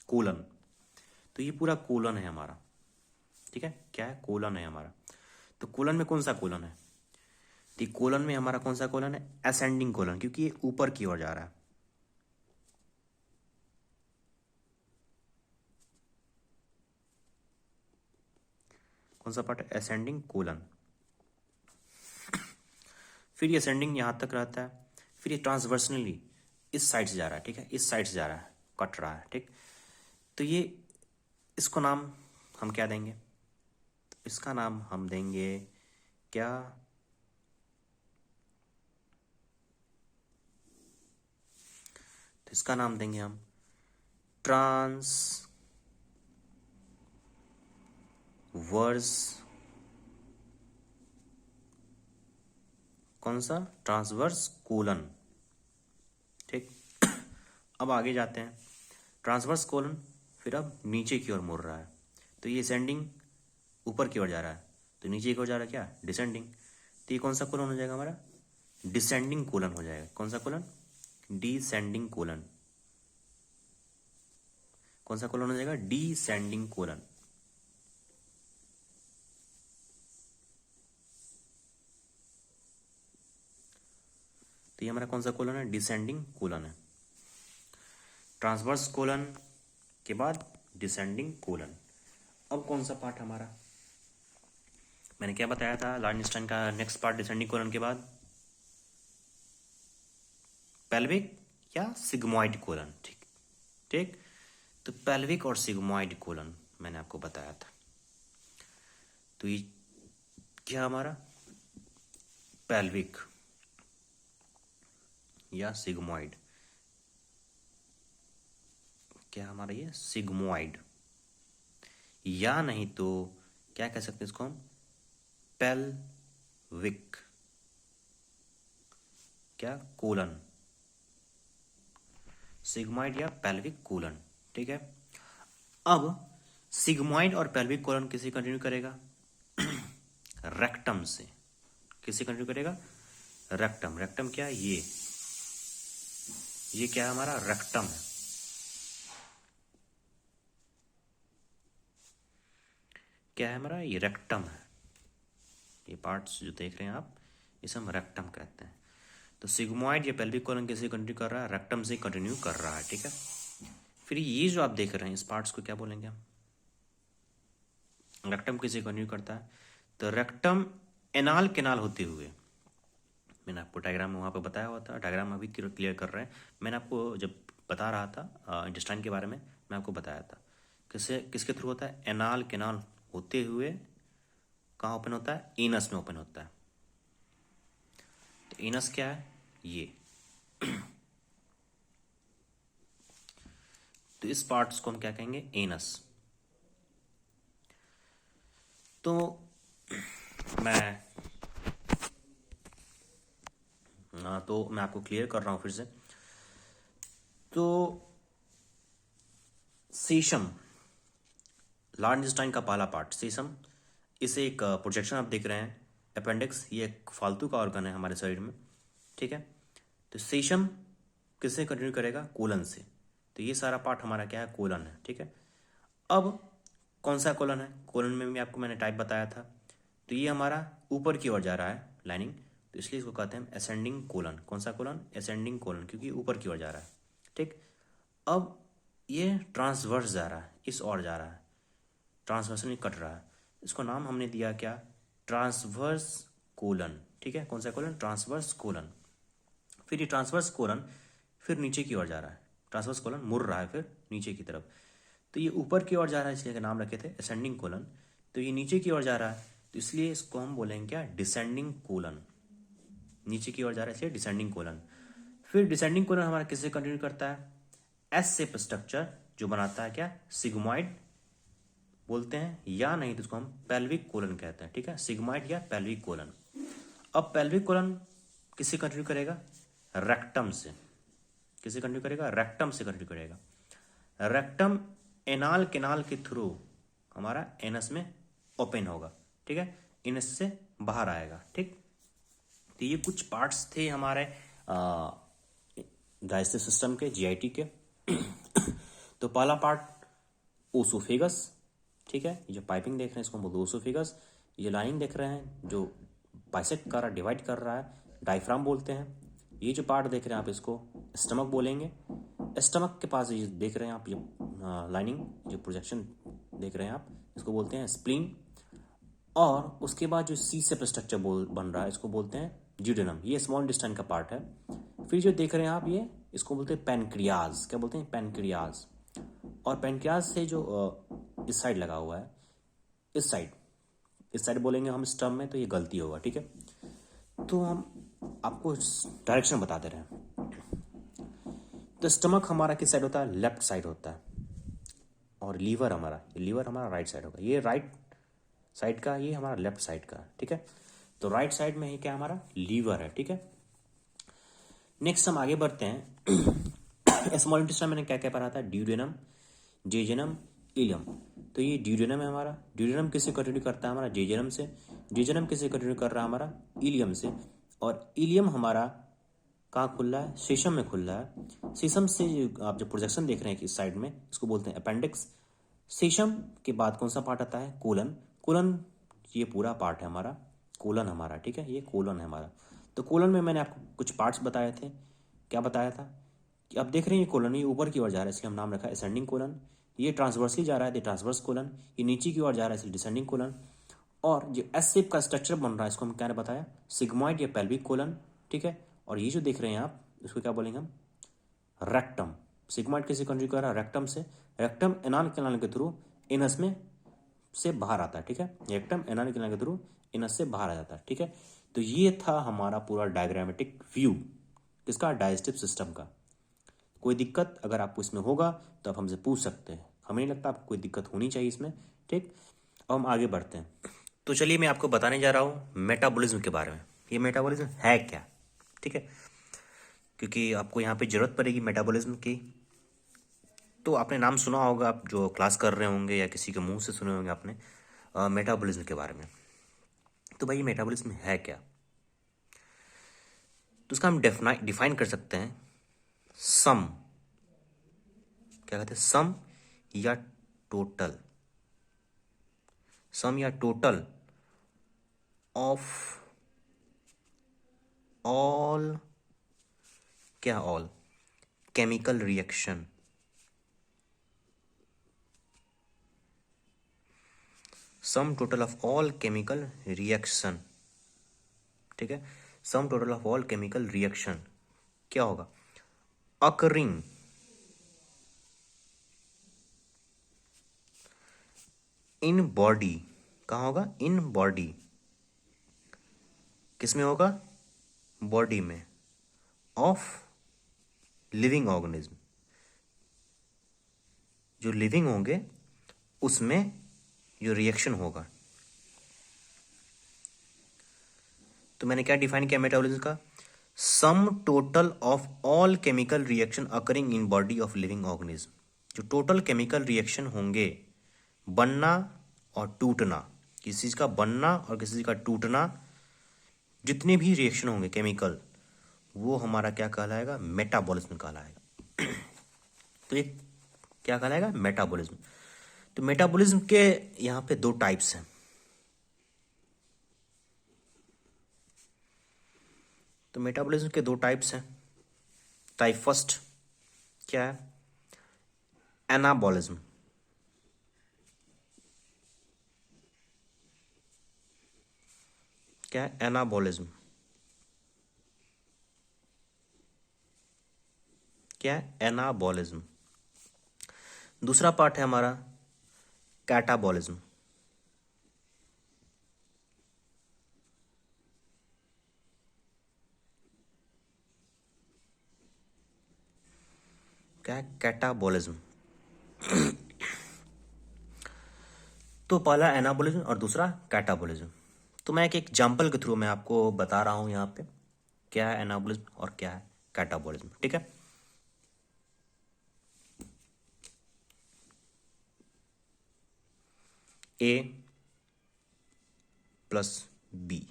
कोलन. तो ये पूरा कोलन है हमारा. ठीक है, क्या है? कोलन है हमारा. तो कोलन में कौन सा कोलन है? तो कोलन में हमारा कौन सा कोलन है? असेंडिंग कोलन, क्योंकि ये ऊपर की ओर जा रहा है. कौन सा पार्ट है? Ascending colon. फिर ये असेंडिंग यहाँ तक रहता है, फिर ये ट्रांसवर्सनली इस साइड से जा रहा है. ठीक है, इस साइड से जा रहा है, कट रहा है. ठीक, तो ये इसको नाम हम क्या देंगे? तो इसका नाम हम देंगे क्या? तो इसका नाम देंगे हम ट्रांसवर्स. कौन सा? Transverse colon. ठीक, अब आगे जाते हैं. ट्रांसवर्स कोलन फिर अब नीचे की ओर मुड़ रहा है. तो ये असेंडिंग ऊपर की ओर जा रहा है, तो नीचे की ओर जा रहा है क्या? डिसेंडिंग. तो ये कौन सा कोलन हो जाएगा हमारा? डिसेंडिंग कोलन हो जाएगा. कौन सा कोलन? Descending colon. कौन सा कोलन हो जाएगा? Descending colon. तो ये हमारा कौन सा कोलन है? डिसेंडिंग कोलन है। ट्रांसवर्स कोलन के बाद डिसेंडिंग कोलन। अब कौन सा पार्ट हमारा? मैंने क्या बताया था लार्नस्टाइन का नेक्स्ट पार्ट डिसेंडिंग कोलन के बाद? पेल्विक या सिग्मोइड कोलन। ठीक ठीक, तो पेल्विक और सिग्मोइड कोलन मैंने आपको बताया था। तो ये क्या हमारा? पेल्विक या सिग्मोइड। क्या हमारा ये? सिग्मोइड, या नहीं तो क्या कह सकते हैं इसको हम? पेल्विक क्या कोलन, सिग्मोइड या पेल्विक कोलन। ठीक है, अब सिग्मोइड और पेल्विक कोलन किसे कंटिन्यू करेगा? रेक्टम से। किसे कंटिन्यू करेगा? रेक्टम। रेक्टम क्या है? ये क्या है हमारा? रेक्टम है। क्या है हमारा? ये रेक्टम है। ये पार्ट्स जो देख रहे हैं आप, इसे हम रेक्टम कहते हैं। तो सिग्मोइड या पेल्विक कोलन किसे कंटिन्यू कर रहा है? रेक्टम से कंटिन्यू कर रहा है। ठीक है, फिर ये जो आप देख रहे हैं इस पार्ट्स को क्या बोलेंगे हम? रेक्टम किसे कंटिन्यू करता है? तो रेक्टम एनाल केनाल होते हुए, मैंने आपको डायग्राम वहाँ पे बताया हुआ था, डायग्राम अभी क्लियर कर रहे हैं। मैंने आपको जब बता रहा था इंटेस्टाइन के बारे में, मैं आपको बताया था किसके थ्रू होता है? एनाल केनाल होते हुए कहाँ ओपन होता है? एनस में ओपन होता है। तो एनस क्या है? ये। तो इस पार्ट्स को हम क्या कहेंगे? एनस। तो मैं आपको क्लियर कर रहा हूं फिर से। तो सेशम, लार्नस्टाइन का पहला पार्ट सेशम, इसे एक प्रोजेक्शन आप देख रहे हैं, अपेंडिक्स, ये एक फालतू का ऑर्गन है हमारे शरीर में। ठीक है, तो सेशम किससे कंटिन्यू करेगा? कोलन से। तो ये सारा पार्ट हमारा क्या है? कोलन है। ठीक है, अब कौन सा कोलन है? कोलन में भी आपको मैंने टाइप बताया था। तो ये हमारा ऊपर की ओर जा रहा है लाइनिंग, तो इसलिए इसको कहते हैं असेंडिंग कोलन। कौन सा कोलन? असेंडिंग कोलन, क्योंकि ऊपर की ओर जा रहा है। ठीक, अब ये ट्रांसवर्स जा रहा है, इस ओर जा रहा है, ट्रांसवर्सली कट रहा है। इसको नाम हमने दिया क्या? Transverse colon. ठीक है, कौन सा कोलन? Transverse colon. फिर ये ट्रांसवर्स कोलन फिर नीचे की ओर जा रहा है, ट्रांसवर्स कोलन मुड़ रहा है फिर नीचे की तरफ। तो ये ऊपर की ओर जा रहा है, इसलिए नाम रखे थे असेंडिंग कोलन। तो ये नीचे की ओर जा रहा है, तो इसलिए इसको हम बोलेंगे क्या? Descending colon. नीचे की ओर जा रहा है इसलिए डिसेंडिंग कोलन। फिर डिसेंडिंग कोलन हमारा किससे कंटिन्यू करता है? एस शेप स्ट्रक्चर जो बनाता है क्या? सिग्मोइड बोलते हैं, या नहीं तो इसको हम पेल्विक कोलन कहते हैं। ठीक है, सिग्मोइड या पेल्विक कोलन। अब पेल्विक कोलन किससे कंटिन्यू करेगा? रेक्टम से। किससे कंटिन्यू करेगा? रेक्टम से कंटिन्यू करेगा। रेक्टम एनाल केनाल के थ्रू हमारा एनस में ओपन होगा। ठीक है, एनस से बाहर आएगा। ठीक, तो ये कुछ पार्ट्स थे हमारे डाइजेस्टिव सिस्टम के, जीआईटी के। तो पहला पार्ट ओसोफेगस। ठीक है, ये जो पाइपिंग देख रहे हैं इसको हम बोलते हैं ओसोफेगस। ये लाइनिंग देख रहे हैं जो बाइसेक्ट कर रहा है, डिवाइड कर रहा है, डायफ्राम बोलते हैं। ये जो पार्ट देख रहे हैं आप इसको स्टमक बोलेंगे। स्टमक के पास ये देख रहे हैं आप, ये लाइनिंग जो प्रोजेक्शन देख रहे हैं आप, इसको बोलते हैं स्प्लीन। और उसके बाद जो सी शेप स्ट्रक्चर बन रहा है इसको बोलते हैं ड्यूडेनम। ये स्मॉल इंटेस्टाइन का पार्ट है। फिर जो देख रहे हैं आप ये, इसको बोलते हैं पैनक्रियाज। क्या बोलते हैं? पैनक्रियाज। और पैनक्रियाज से जो इस साइड लगा हुआ है, इस साइड बोलेंगे हम स्टम में, तो ये गलती होगा। ठीक है, तो हम आपको डायरेक्शन बता दे रहे हैं। तो स्टमक हमारा किस साइड होता है? लेफ्ट साइड होता है। और लीवर हमारा राइट साइड होगा। ये राइट साइड का, ये हमारा लेफ्ट साइड का। ठीक है, तो राइट साइड में ही क्या हमारा? लीवर है। ठीक है, नेक्स्ट हम आगे बढ़ते हैं। स्मॉल इंटेस्टाइन मैंने क्या क्या पढ़ा था? Duodenum, jejunum, ileum. तो ये ड्यूडेनम है हमारा। ड्यूडेनम किससे कंटिन्यू करता है? हमारा जेजेनम से। जेजेनम किससे कंटिन्यू कर रहा है? हमारा इलियम से। और इलियम हमारा कहाँ खुल रहा है? शीशम में खुल रहा है। शीशम से आप जो प्रोजेक्शन देख रहे हैं इस साइड में, इसको बोलते हैं अपेंडिक्स। शीशम के बाद कौन सा पार्ट आता है? कोलन। कोलन ये पूरा पार्ट है हमारा, कोलन हमारा, ठीक है, ये कोलन है हमारा। तो कोलन में मैंने आपको कुछ पार्ट्स बताए थे। क्या बताया था कि अब देख रहे हैं ये कोलन, ये ऊपर की ओर जा रहा है इसलिए हम नाम रखा है असेंडिंग कोलन। ये ट्रांसवर्सली जा रहा है, ट्रांसवर्स कोलन। ये नीचे की ओर जा रहा है इसलिए डिसेंडिंग कोलन। और जो एस शेप का स्ट्रक्चर बन रहा है इसको हम क्या ने बताया? सिग्मॉइड या पेल्विक कोलन, ठीक है। और ये जो देख रहे हैं आप, इसको क्या बोलेंगे हम? रेक्टम। सिग्मॉइड किसे कंट्रीब्यूट कर रहा है? रेक्टम से। रेक्टम एनाल कैनाल के थ्रू इनस में से बाहर आता है, ठीक है। रेक्टम एनाल कैनाल के थ्रू इनस से बाहर आ जाता है, ठीक है। तो ये था हमारा पूरा डायग्रामेटिक व्यू किसका? डाइजेस्टिव सिस्टम का। कोई दिक्कत अगर आपको इसमें होगा तो आप हमसे पूछ सकते हैं, हमें नहीं लगता आपको कोई दिक्कत होनी चाहिए इसमें, ठीक। अब हम आगे बढ़ते हैं। तो चलिए मैं आपको बताने जा रहा हूँ मेटाबॉलिज्म के बारे में। ये मेटाबॉलिज्म है क्या, ठीक है, क्योंकि आपको यहाँ पे जरूरत पड़ेगी मेटाबॉलिज्म की। तो आपने नाम सुना होगा, आप जो क्लास कर रहे होंगे या किसी के मुंह से सुने होंगे आपने मेटाबॉलिज्म के बारे में। तो भाई मेटाबॉलिज्म है क्या? तो उसका हम डिफाइन कर सकते हैं सम, क्या कहते हैं, सम या टोटल, सम या टोटल ऑफ ऑल, क्या all? Chemical reaction, sum total of all chemical reaction, ठीक है। Sum total of all chemical reaction क्या होगा? अकरिंग इन बॉडी, कहाँ होगा? इन बॉडी, किसमें होगा? बॉडी में, ऑफ लिविंग ऑर्गेनिज्म, जो लिविंग होंगे उसमें जो रिएक्शन होगा। तो मैंने क्या डिफाइन किया मेटाबॉलिज्म का? Sum total of all chemical reaction occurring in body of living organism, जो टोटल केमिकल रिएक्शन होंगे, बनना और टूटना, किसी चीज का बनना और किसी चीज का टूटना, जितने भी रिएक्शन होंगे केमिकल, वो हमारा क्या कहलाएगा? मेटाबॉलिज्म कहलाएगा। तो ये क्या कहलाएगा? मेटाबॉलिज्म। तो मेटाबॉलिज्म के यहाँ पे दो टाइप्स हैं। तो मेटाबॉलिज्म के दो टाइप्स हैं। टाइप फर्स्ट क्या है? एनाबॉलिज्म। क्या है? एनाबॉलिज्म। क्या है? एनाबॉलिज्म। दूसरा पार्ट है हमारा कैटाबॉलिज्म। क्या है? कैटाबॉलिज्म। तो पहला एनाबॉलिज्म और दूसरा कैटाबॉलिज्म। तो मैं एक एग्जाम्पल के थ्रू मैं आपको बता रहा हूं यहाँ पे क्या है एनाबॉलिज्म और क्या है कैटाबॉलिज्म, ठीक है। ए प्लस बी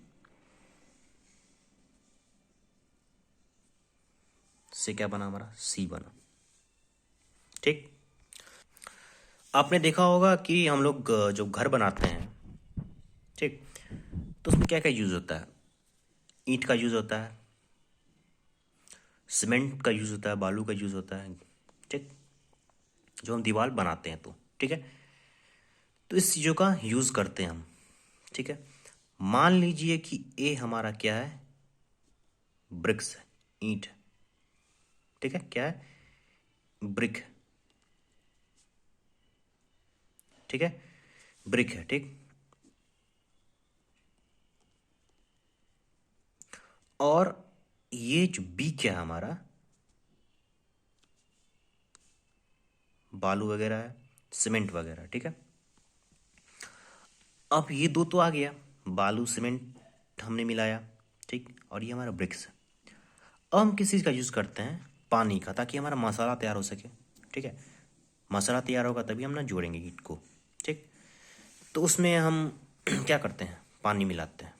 से क्या बना? हमारा सी बना, ठीक। आपने देखा होगा कि हम लोग जो घर बनाते हैं, ठीक, तो उसमें क्या क्या यूज होता है? ईंट का यूज होता है, सीमेंट का यूज होता है, बालू का यूज होता है, ठीक, जो हम दीवार बनाते हैं, तो ठीक है। तो इस चीज़ों का यूज करते हैं हम, ठीक है। मान लीजिए कि ए हमारा क्या है? ब्रिक्स है, ईंट, ठीक है। क्या है? ब्रिक, ठीक है, ब्रिक है, ठीक। और ये जो बी क्या है हमारा? बालू वगैरह है, सीमेंट वगैरह, ठीक है। अब ये दो तो आ गया, बालू सीमेंट हमने मिलाया, ठीक, और ये हमारा ब्रिक्स है। अब हम किस चीज़ का यूज़ करते हैं? पानी का, ताकि हमारा मसाला तैयार हो सके, ठीक है। मसाला तैयार होगा तभी हम ना जोड़ेंगे ईंट को, ठीक। तो उसमें हम क्या करते हैं? पानी मिलाते हैं।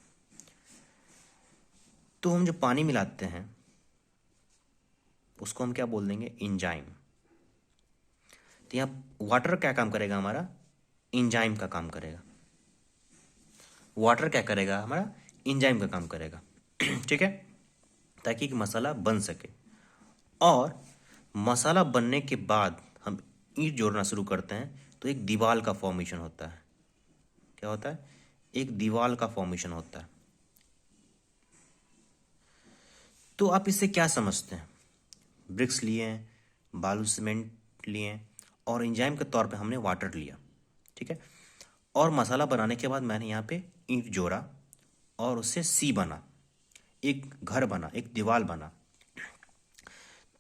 तो हम जो पानी मिलाते हैं उसको हम क्या बोल देंगे, एंजाइम। तो यहाँ वाटर क्या काम करेगा हमारा, एंजाइम का काम करेगा। वाटर क्या करेगा हमारा, एंजाइम का काम करेगा। ठीक है, ताकि एक मसाला बन सके। और मसाला बनने के बाद हम ईंट जोड़ना शुरू करते हैं तो एक दीवार का फॉर्मेशन होता है। क्या होता है, एक दीवार का फॉर्मेशन होता है। तो आप इससे क्या समझते हैं, ब्रिक्स लिए हैं, बालू सीमेंट लिए हैं, और एंजाइम के तौर पे हमने वाटर लिया। ठीक है, और मसाला बनाने के बाद मैंने यहाँ पे ईंट जोड़ा और उससे सी बना, एक घर बना, एक दीवार बना।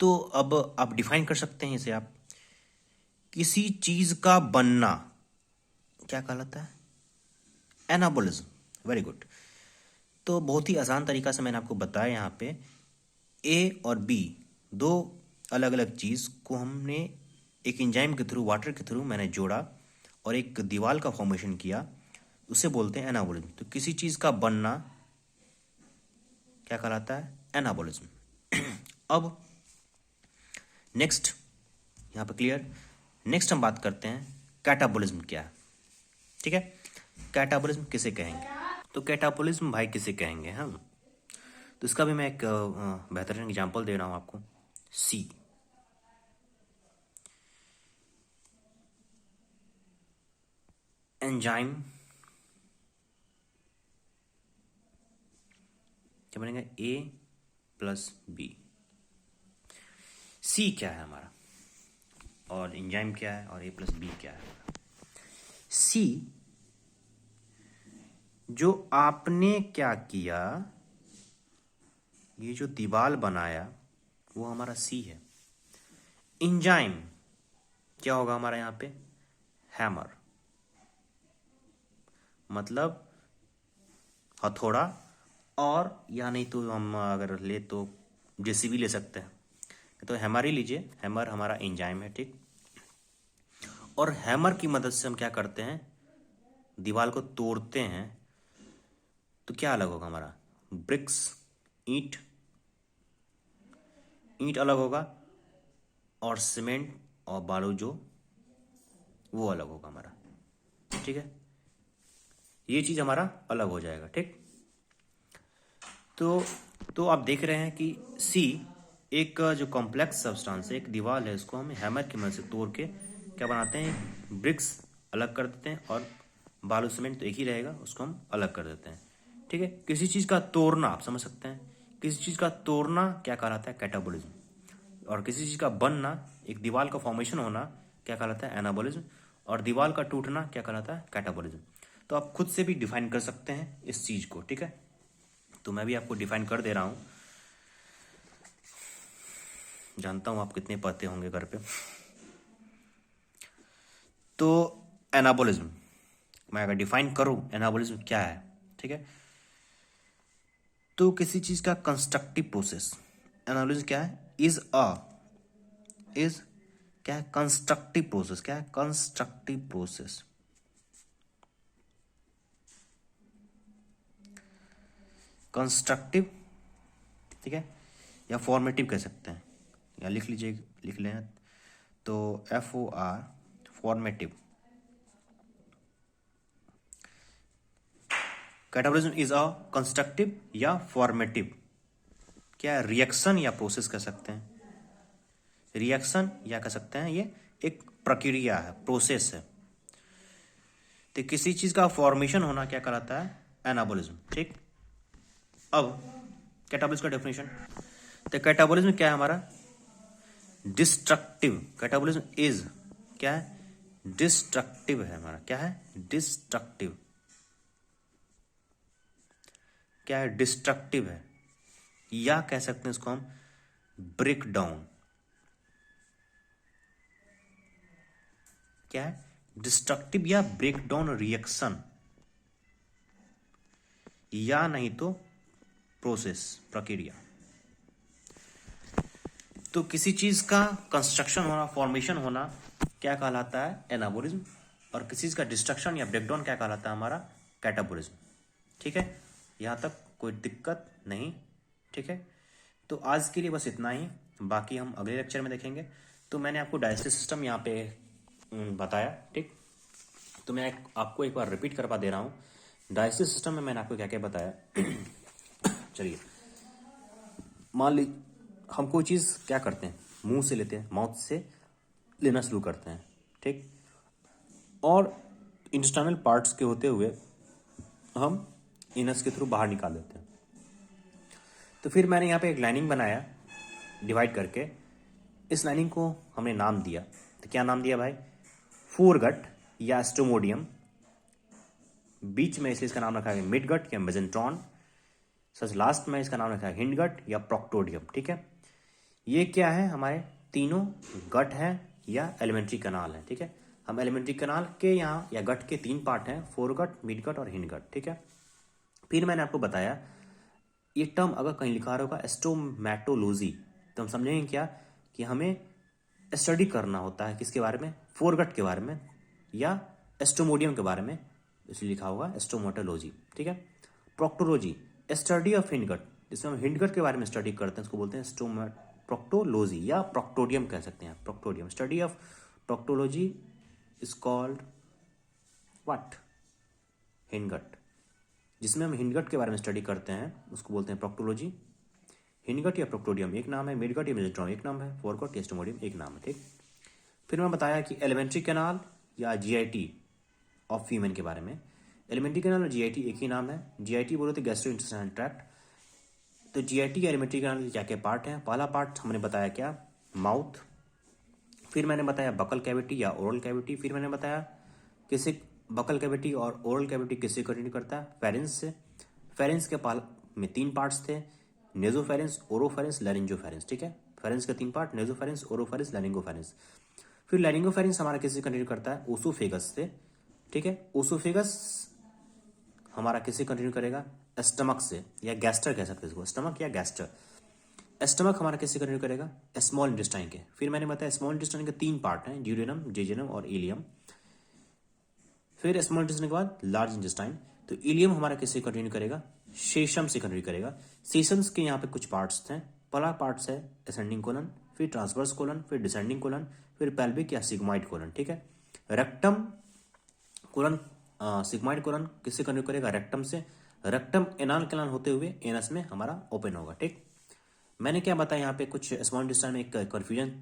तो अब आप डिफाइन कर सकते हैं इसे, आप किसी चीज का बनना क्या कहलाता है, एनाबोलिज्म। Very good. तो बहुत ही आसान तरीका से मैंने आपको बताया, यहाँ पे ए और बी दो अलग अलग चीज को हमने एक एंजाइम के थ्रू, वाटर के थ्रू मैंने जोड़ा और एक दीवार का फॉर्मेशन किया, उसे बोलते हैं एनाबोलिज्म। तो किसी चीज का बनना क्या कहलाता है, एनाबोलिज्म। अब नेक्स्ट, यहाँ पे क्लियर। नेक्स्ट हम बात करते हैं कैटाबोलिज्म क्या है। ठीक है, कैटाबोलिज्म किसे कहेंगे, तो कैटाबोलिज्म भाई किसे कहेंगे हम, तो इसका भी मैं एक बेहतरीन एग्जांपल दे रहा हूँ आपको। सी, एंजाइम क्या बनेगा, ए प्लस बी। सी क्या है हमारा, और एंजाइम क्या है, और ए प्लस बी क्या है। सी, जो आपने क्या किया, ये जो दीवार बनाया वो हमारा सी है। एंजाइम क्या होगा हमारा यहाँ पे, हैमर, मतलब हथौड़ा, और या नहीं तो हम अगर ले तो जेसीबी ले सकते हैं, तो हैमर ही लीजिए, हैमर हमारा एंजाइम है। ठीक, और हैमर की मदद से हम क्या करते हैं, दीवार को तोड़ते हैं। तो क्या अलग होगा हमारा, ब्रिक्स, ईंट, ईंट अलग होगा, और सीमेंट और बालू जो वो अलग होगा हमारा। ठीक है, ये चीज हमारा अलग हो जाएगा। ठीक, तो आप देख रहे हैं कि सी एक जो कॉम्प्लेक्स सब्सटेंस है, एक दीवार है, इसको हम हैमर की मदद से तोड़ के क्या बनाते हैं, ब्रिक्स अलग कर देते हैं, और बालू सीमेंट तो एक ही रहेगा, उसको हम अलग कर देते हैं। ठीक है, किसी चीज का तोड़ना आप समझ सकते हैं, किसी चीज का तोड़ना क्या कहलाता है, कैटाबोलिज्म, और किसी चीज का बनना, एक दीवार का फॉर्मेशन होना क्या कहलाता है, एनाबोलिज्म, और दीवार का टूटना क्या कहलाता है, कैटाबोलिज्म। तो आप खुद से भी डिफाइन कर सकते हैं इस चीज को। ठीक है, तो मैं भी आपको डिफाइन कर दे रहा हूं, जानता हूं आप कितने पढ़ते होंगे घर पे। तो एनाबोलिज्म मैं अगर डिफाइन करूं, एनाबोलिज्म क्या है, ठीक है, तो किसी चीज का कंस्ट्रक्टिव प्रोसेस, एनाबोलिज्म क्या है, इज क्या है, कंस्ट्रक्टिव प्रोसेस। क्या है, कंस्ट्रक्टिव प्रोसेस। कंस्ट्रक्टिव, ठीक है, या फॉर्मेटिव कह सकते हैं, या लिख लीजिए, लिख लें तो FOR, formative. Catabolism is a constructive या फॉर्मेटिव, क्या रिएक्शन या प्रोसेस कह सकते हैं, रिएक्शन या कह सकते हैं ये एक प्रक्रिया है, प्रोसेस है। तो किसी चीज का फॉर्मेशन होना क्या कहलाता है, एनाबोलिज्म। ठीक, अब कैटाबोलिज्म का डेफिनेशन, तो कैटाबोलिज्म क्या है हमारा, डिस्ट्रक्टिव। कैटाबोलिज्म इज क्या है, डिस्ट्रक्टिव है हमारा, क्या है, डिस्ट्रक्टिव, क्या है, डिस्ट्रक्टिव है, या कह सकते हैं इसको हम ब्रेक डाउन। क्या है, डिस्ट्रक्टिव या ब्रेक डाउन रिएक्शन, या नहीं तो प्रोसेस, प्रक्रिया। तो किसी चीज का कंस्ट्रक्शन होना, फॉर्मेशन होना क्या कहलाता है, एनाबोलिज्म, और किसी चीज का डिस्ट्रक्शन या ब्रेकडाउन क्या कहलाता है हमारा, कैटाबोलिज्म। ठीक है, यहां तक कोई दिक्कत नहीं। ठीक है, तो आज के लिए बस इतना ही। बाकी हम अगले लेक्चर में देखेंगे। तो मैंने आपको डाइजेस्टिव सिस्टम यहाँ पे बताया, ठीक। तो मैं आपको एक बार रिपीट करवा दे रहा हूँ। डाइजेस्टिव सिस्टम में मैंने आपको क्या क्या बताया। चलिए, मान ली हम कोई चीज़ क्या करते हैं, मुंह से लेते हैं, माउथ से लेना शुरू करते हैं, ठीक। और इंटेस्टाइनल पार्ट्स के होते हुए हम इनस के थ्रू बाहर निकाल देते हैं। तो फिर मैंने यहाँ पे एक लाइनिंग बनाया डिवाइड करके। इस लाइनिंग को हमने नाम दिया, तो क्या नाम दिया भाई, फोरगट या स्टोमोडियम। बीच में इसलिए इसका नाम रखा है मिडगट या मेजेंट्रॉन। सच लास्ट में इसका नाम रखा है हिंडगट या प्रोक्टोडियम, ठीक है। ये क्या है, हमारे तीनों गट है या एलिमेंट्री कनाल है, ठीक है। हम एलिमेंट्री कनाल के यहाँ या गट के 3 पार्ट हैं, फोरगट, मिडगट और हिंडगट, ठीक है। फिर मैंने आपको बताया ये टर्म अगर कहीं लिखा होगा स्टोमैटोलॉजी, तो हम समझेंगे क्या कि हमें स्टडी करना होता है किसके बारे में, फोरगट के बारे में या एस्टोमोडियम के बारे में, इसलिए लिखा होगा स्टोमैटोलॉजी, ठीक है। प्रोक्टोलॉजी, स्टडी ऑफ हिंडगट, जिसमें हम हिंडगट के बारे में स्टडी करते हैं, उसको बोलते हैं प्रोक्टोलॉजी या प्रोक्टोडियम कह सकते हैं, proctodeum. Study of proctology is called what, hindgut. जिसमें हम हिंडगट के बारे में स्टडी करते हैं उसको बोलते हैं प्रोक्टोलॉजी। हिंडगट या प्रोक्टोडियम एक नाम है, मिडगट या मेजेंट्रॉन एक नाम है, फोरगट या स्टोमोडियम एक नाम है, ठीक। फिर मैं बताया कि एलिमेंट्री कैनाल या जीआईटी ऑफ फीमेन के बारे में। एलिमेंट्री कैनाल और जीआईटी एक ही नाम है। जीआईटी बोले तो गैस्ट्रोइंटेस्टाइनल ट्रैक्ट। तो जीआईटी या एलिमेंट्री कैनाल के क्या क्या पार्ट हैं, पहला पार्ट हमने बताया क्या, माउथ। फिर मैंने बताया बकल कैविटी या ओरल कैविटी। फिर मैंने बताया किसे बकल कैविटी और ओरल कैविटी किससे कंटिन्यू करता है, फेरेंस से। फेरेंस के में 3 पार्ट्स थे, नेजोफेरेंस, ओरोफेरेंस, लैरिंजोफेरेंस, ठीक है। फेरेंस के 3 पार्ट, नेजोफेरेंस, ओरोफेरेंस, लैरिंगोफेरेंस। फिर लैरिंगोफेरेंस हमारा किससे कंटिन्यू करता है, ओसोफेगस से, ठीक है। ओसोफेगस हमारा किससे कंटिन्यू करेगा, स्टमक से या गैस्टर कह सकते हैं इसको, स्टमक या गैस्टर। स्टमक हमारा किससे कंटिन्यू करेगा, स्मॉल इंटेस्टाइन के। फिर मैंने बताया स्मॉल इंटेस्टाइन के 3 पार्ट हैं, ड्यूडेनम, जेजुनम और इलियम। फिर स्मॉल इंटेस्टाइन के बाद लार्ज इंटेस्टाइन। तो इलियम हमारा किससे कंटिन्यू करेगा, सेशम से कंटिन्यू करेगा। सेशंस के यहाँ पे कुछ पार्ट्स हैं, पहला पार्ट्स है असेंडिंग कोलन, फिर ट्रांसवर्स कोलन, फिर डिसेंडिंग कोलन, फिर पेल्विक या सिग्मॉइड कोलन, ठीक है। रेक्टम कोलन, सिग्मॉइड कोलन किससे कंटिन्यू करेगा, रेक्टम से। रेक्टम एनाल कैनाल होते हुए एनस में हमारा ओपन होगा, ठीक। मैंने क्या बताया यहाँ पे कुछ स्मॉल इंटेस्टाइन में एक कन्फ्यूजन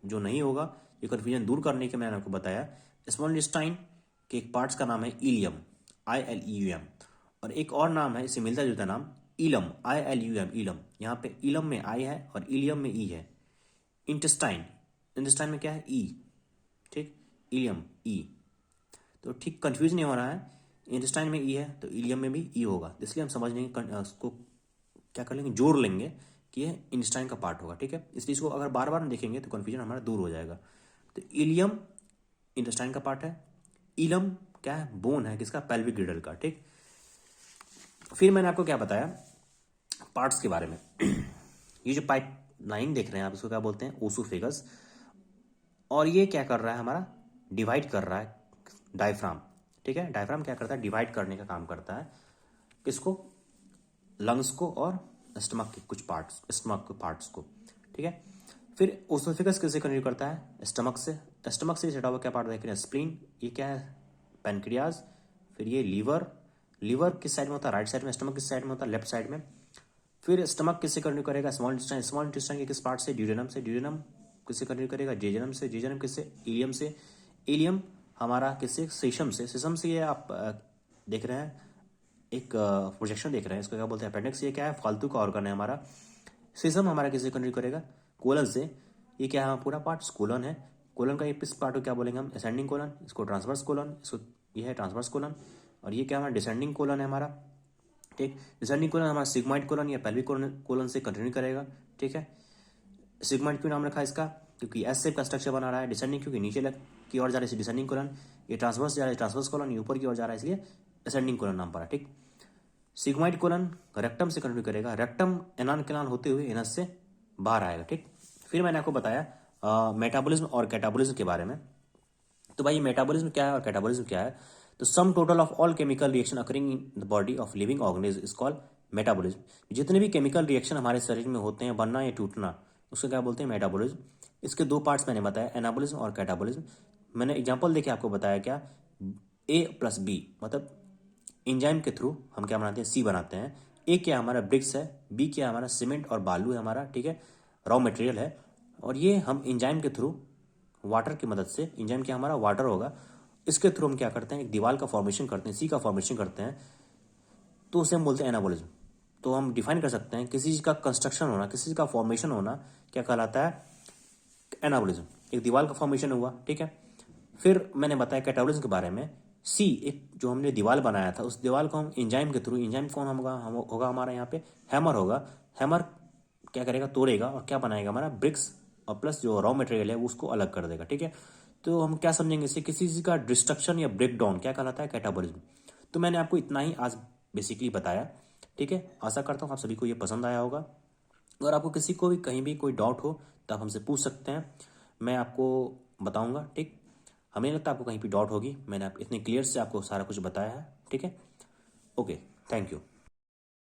जो नहीं होगा, ये कन्फ्यूजन दूर करने के मैंने आपको बताया स्मॉल इंटेस्टाइन के एक पार्ट्स का नाम है इलियम, ILEUM, और एक और नाम है इससे मिलता जुलता नाम इलम, ILUM, इलम। यहाँ पे इलम में आई है और इलियम में ई है। इंटेस्टाइन, इंटेस्टाइन में क्या है, ई, ठीक, इलियम ई। तो ठीक कंफ्यूज नहीं हो रहा है, इंटेस्टाइन में ई है तो इलियम में भी ई होगा, इसलिए हम समझ लेंगे, उसको क्या कर लेंगे, जोड़ लेंगे कि ये इंटेस्टाइन का पार्ट होगा, ठीक है। इसलिए इसको अगर बार बार देखेंगे तो कन्फ्यूजन हमारा दूर हो जाएगा। तो इलियम इंटेस्टाइन का पार्ट है, इलम क्या है, बोन है किसका, पेल्विक गिडल का, ठीक। फिर मैंने आपको क्या बताया पार्ट्स के बारे में। ये जो पाइप लाइन देख रहे हैं आप, इसको क्या बोलते हैं, ओसोफेगस। और ये क्या कर रहा है, हमारा डिवाइड कर रहा है डायफ्राम, ठीक है। डायफ्राम क्या करता है, डिवाइड करने का काम करता है, किसको, लंग्स को और स्टमक के कुछ पार्ट्स, स्टमक के पार्ट्स को, ठीक है। फिर ओसोफेगस किससे कंटिन्यू करता है, स्टमक से। स्टमक से सटा हुआ क्या पार्ट देख रहे हैं, स्प्लीन, ये क्या है, पैनक्रियाज। फिर ये लीवर, लीवर किस साइड में होता है, राइट साइड में। स्टमक किस साइड में होता है, लेफ्ट साइड में। फिर स्टमक किससे कंटिन्यू करेगा, स्मॉल इंटेस्टाइन, स्मॉल इंटेस्टाइन के किस पार्ट से, ड्यूडेनम से। ड्यूडेनम किससे कंटिन्यू करेगा, जेजुनम से। जेजुनम किससे, इलियम से। इलियम हमारा किससे, सेशम से। सेशम से ये आप देख रहे हैं एक प्रोजेक्शन देख रहे हैं, इसको क्या बोलते हैं, अपेंडिक्स। ये क्या है, फालतू का ऑर्गन है हमारा। सेशम हमारा किससे कंटिन्यू करेगा, कोलन से। ये क्या है, पूरा पार्ट कोलन है। कोलन का ये इस पार्ट को क्या बोलेंगे हम, असेंडिंग कोलन, इसको ट्रांसवर्स कोलन, इसको ये है ट्रांसवर्स कोलन। और ये क्या हमारा डिसेंडिंग कोलन है हमारा, ठीक। डिसेंडिंग कोलन हमारा सिग्मॉइड कोलन या पेल्विक कोलन से कंटिन्यू करेगा, ठीक है। सिग्मॉइड क्यों नाम रखा है इसका, क्योंकि एस शेप का स्ट्रक्चर बना रहा है। डिसेंडिंग क्योंकि नीचे की ओर जा रहा है, डिसेंडिंग कोलन। ये ट्रांसवर्स जा रहा है, ट्रांसवर्स कोलन, ये ऊपर की ओर जा रहा है, इसलिए असेंडिंग कोलन नाम पड़ा, ठीक। सिग्मॉइड कोलन रेक्टम से कंटिन्यू करेगा, रेक्टम एनान कैनाल होते हुए एनस से बाहर आएगा, ठीक। फिर मैंने आपको बताया मेटाबॉलिज्म और कैटाबॉलिज्म के बारे में। तो भाई मेटाबॉलिज्म क्या है और कैटाबॉलिज्म क्या है, तो sum total of all chemical reaction occurring in the body of living organism is called metabolism. जितने भी केमिकल रिएक्शन हमारे शरीर में होते हैं, बनना या टूटना, उसको क्या बोलते हैं, मेटाबॉलिज्म। इसके दो पार्ट्स मैंने बताया, एनाबॉलिज्म और कैटाबॉलिज्म। मैंने एग्जांपल देके आपको बताया क्या, A+B, मतलब एंजाइम के थ्रू हम क्या बनाते हैं, सी बनाते हैं। ए क्या हमारा ब्रिक्स है, बी क्या हमारा सीमेंट और बालू है हमारा, ठीक है, रॉ मटेरियल है। और ये हम एंजाइम के थ्रू वाटर की मदद से, एंजाइम क्या हमारा वाटर होगा, इसके थ्रू हम क्या करते हैं, एक दीवार का फॉर्मेशन करते हैं, सी का फॉर्मेशन करते हैं, तो उसे हम बोलते हैं एनाबॉलिज्म। तो हम डिफाइन कर सकते हैं किसी चीज़ का कंस्ट्रक्शन होना, किसी चीज़ का फॉर्मेशन होना क्या कहलाता है, एनाबॉलिज्म। एक दीवार का फॉर्मेशन हुआ, ठीक है। फिर मैंने बताया कैटाबॉलिज्म के बारे में, सी एक जो हमने दीवार बनाया था, उस दीवार को हम एंजाइम के थ्रू, एंजाइम कौन होगा, हम होगा हमारा यहाँ पे हैमर होगा। हैमर क्या करेगा, तोड़ेगा और क्या बनाएगा हमारा ब्रिक्स, और प्लस जो रॉ मटेरियल है उसको अलग कर देगा, ठीक है। तो हम क्या समझेंगे इससे, किसी चीज़ का डिस्ट्रक्शन या ब्रेक डाउन क्या कहलाता है, कैटाबॉलिज्म। तो मैंने आपको इतना ही आज बेसिकली बताया, ठीक है। आशा करता हूँ आप सभी को ये पसंद आया होगा। अगर आपको किसी को भी कहीं भी कोई डाउट हो तो आप हमसे पूछ सकते हैं, मैं आपको बताऊंगा, ठीक। हमें नहीं लगता आपको कहीं भी डाउट होगी, मैंने आप इतने क्लियर से आपको सारा कुछ बताया है, ठीक है। Okay, thank you.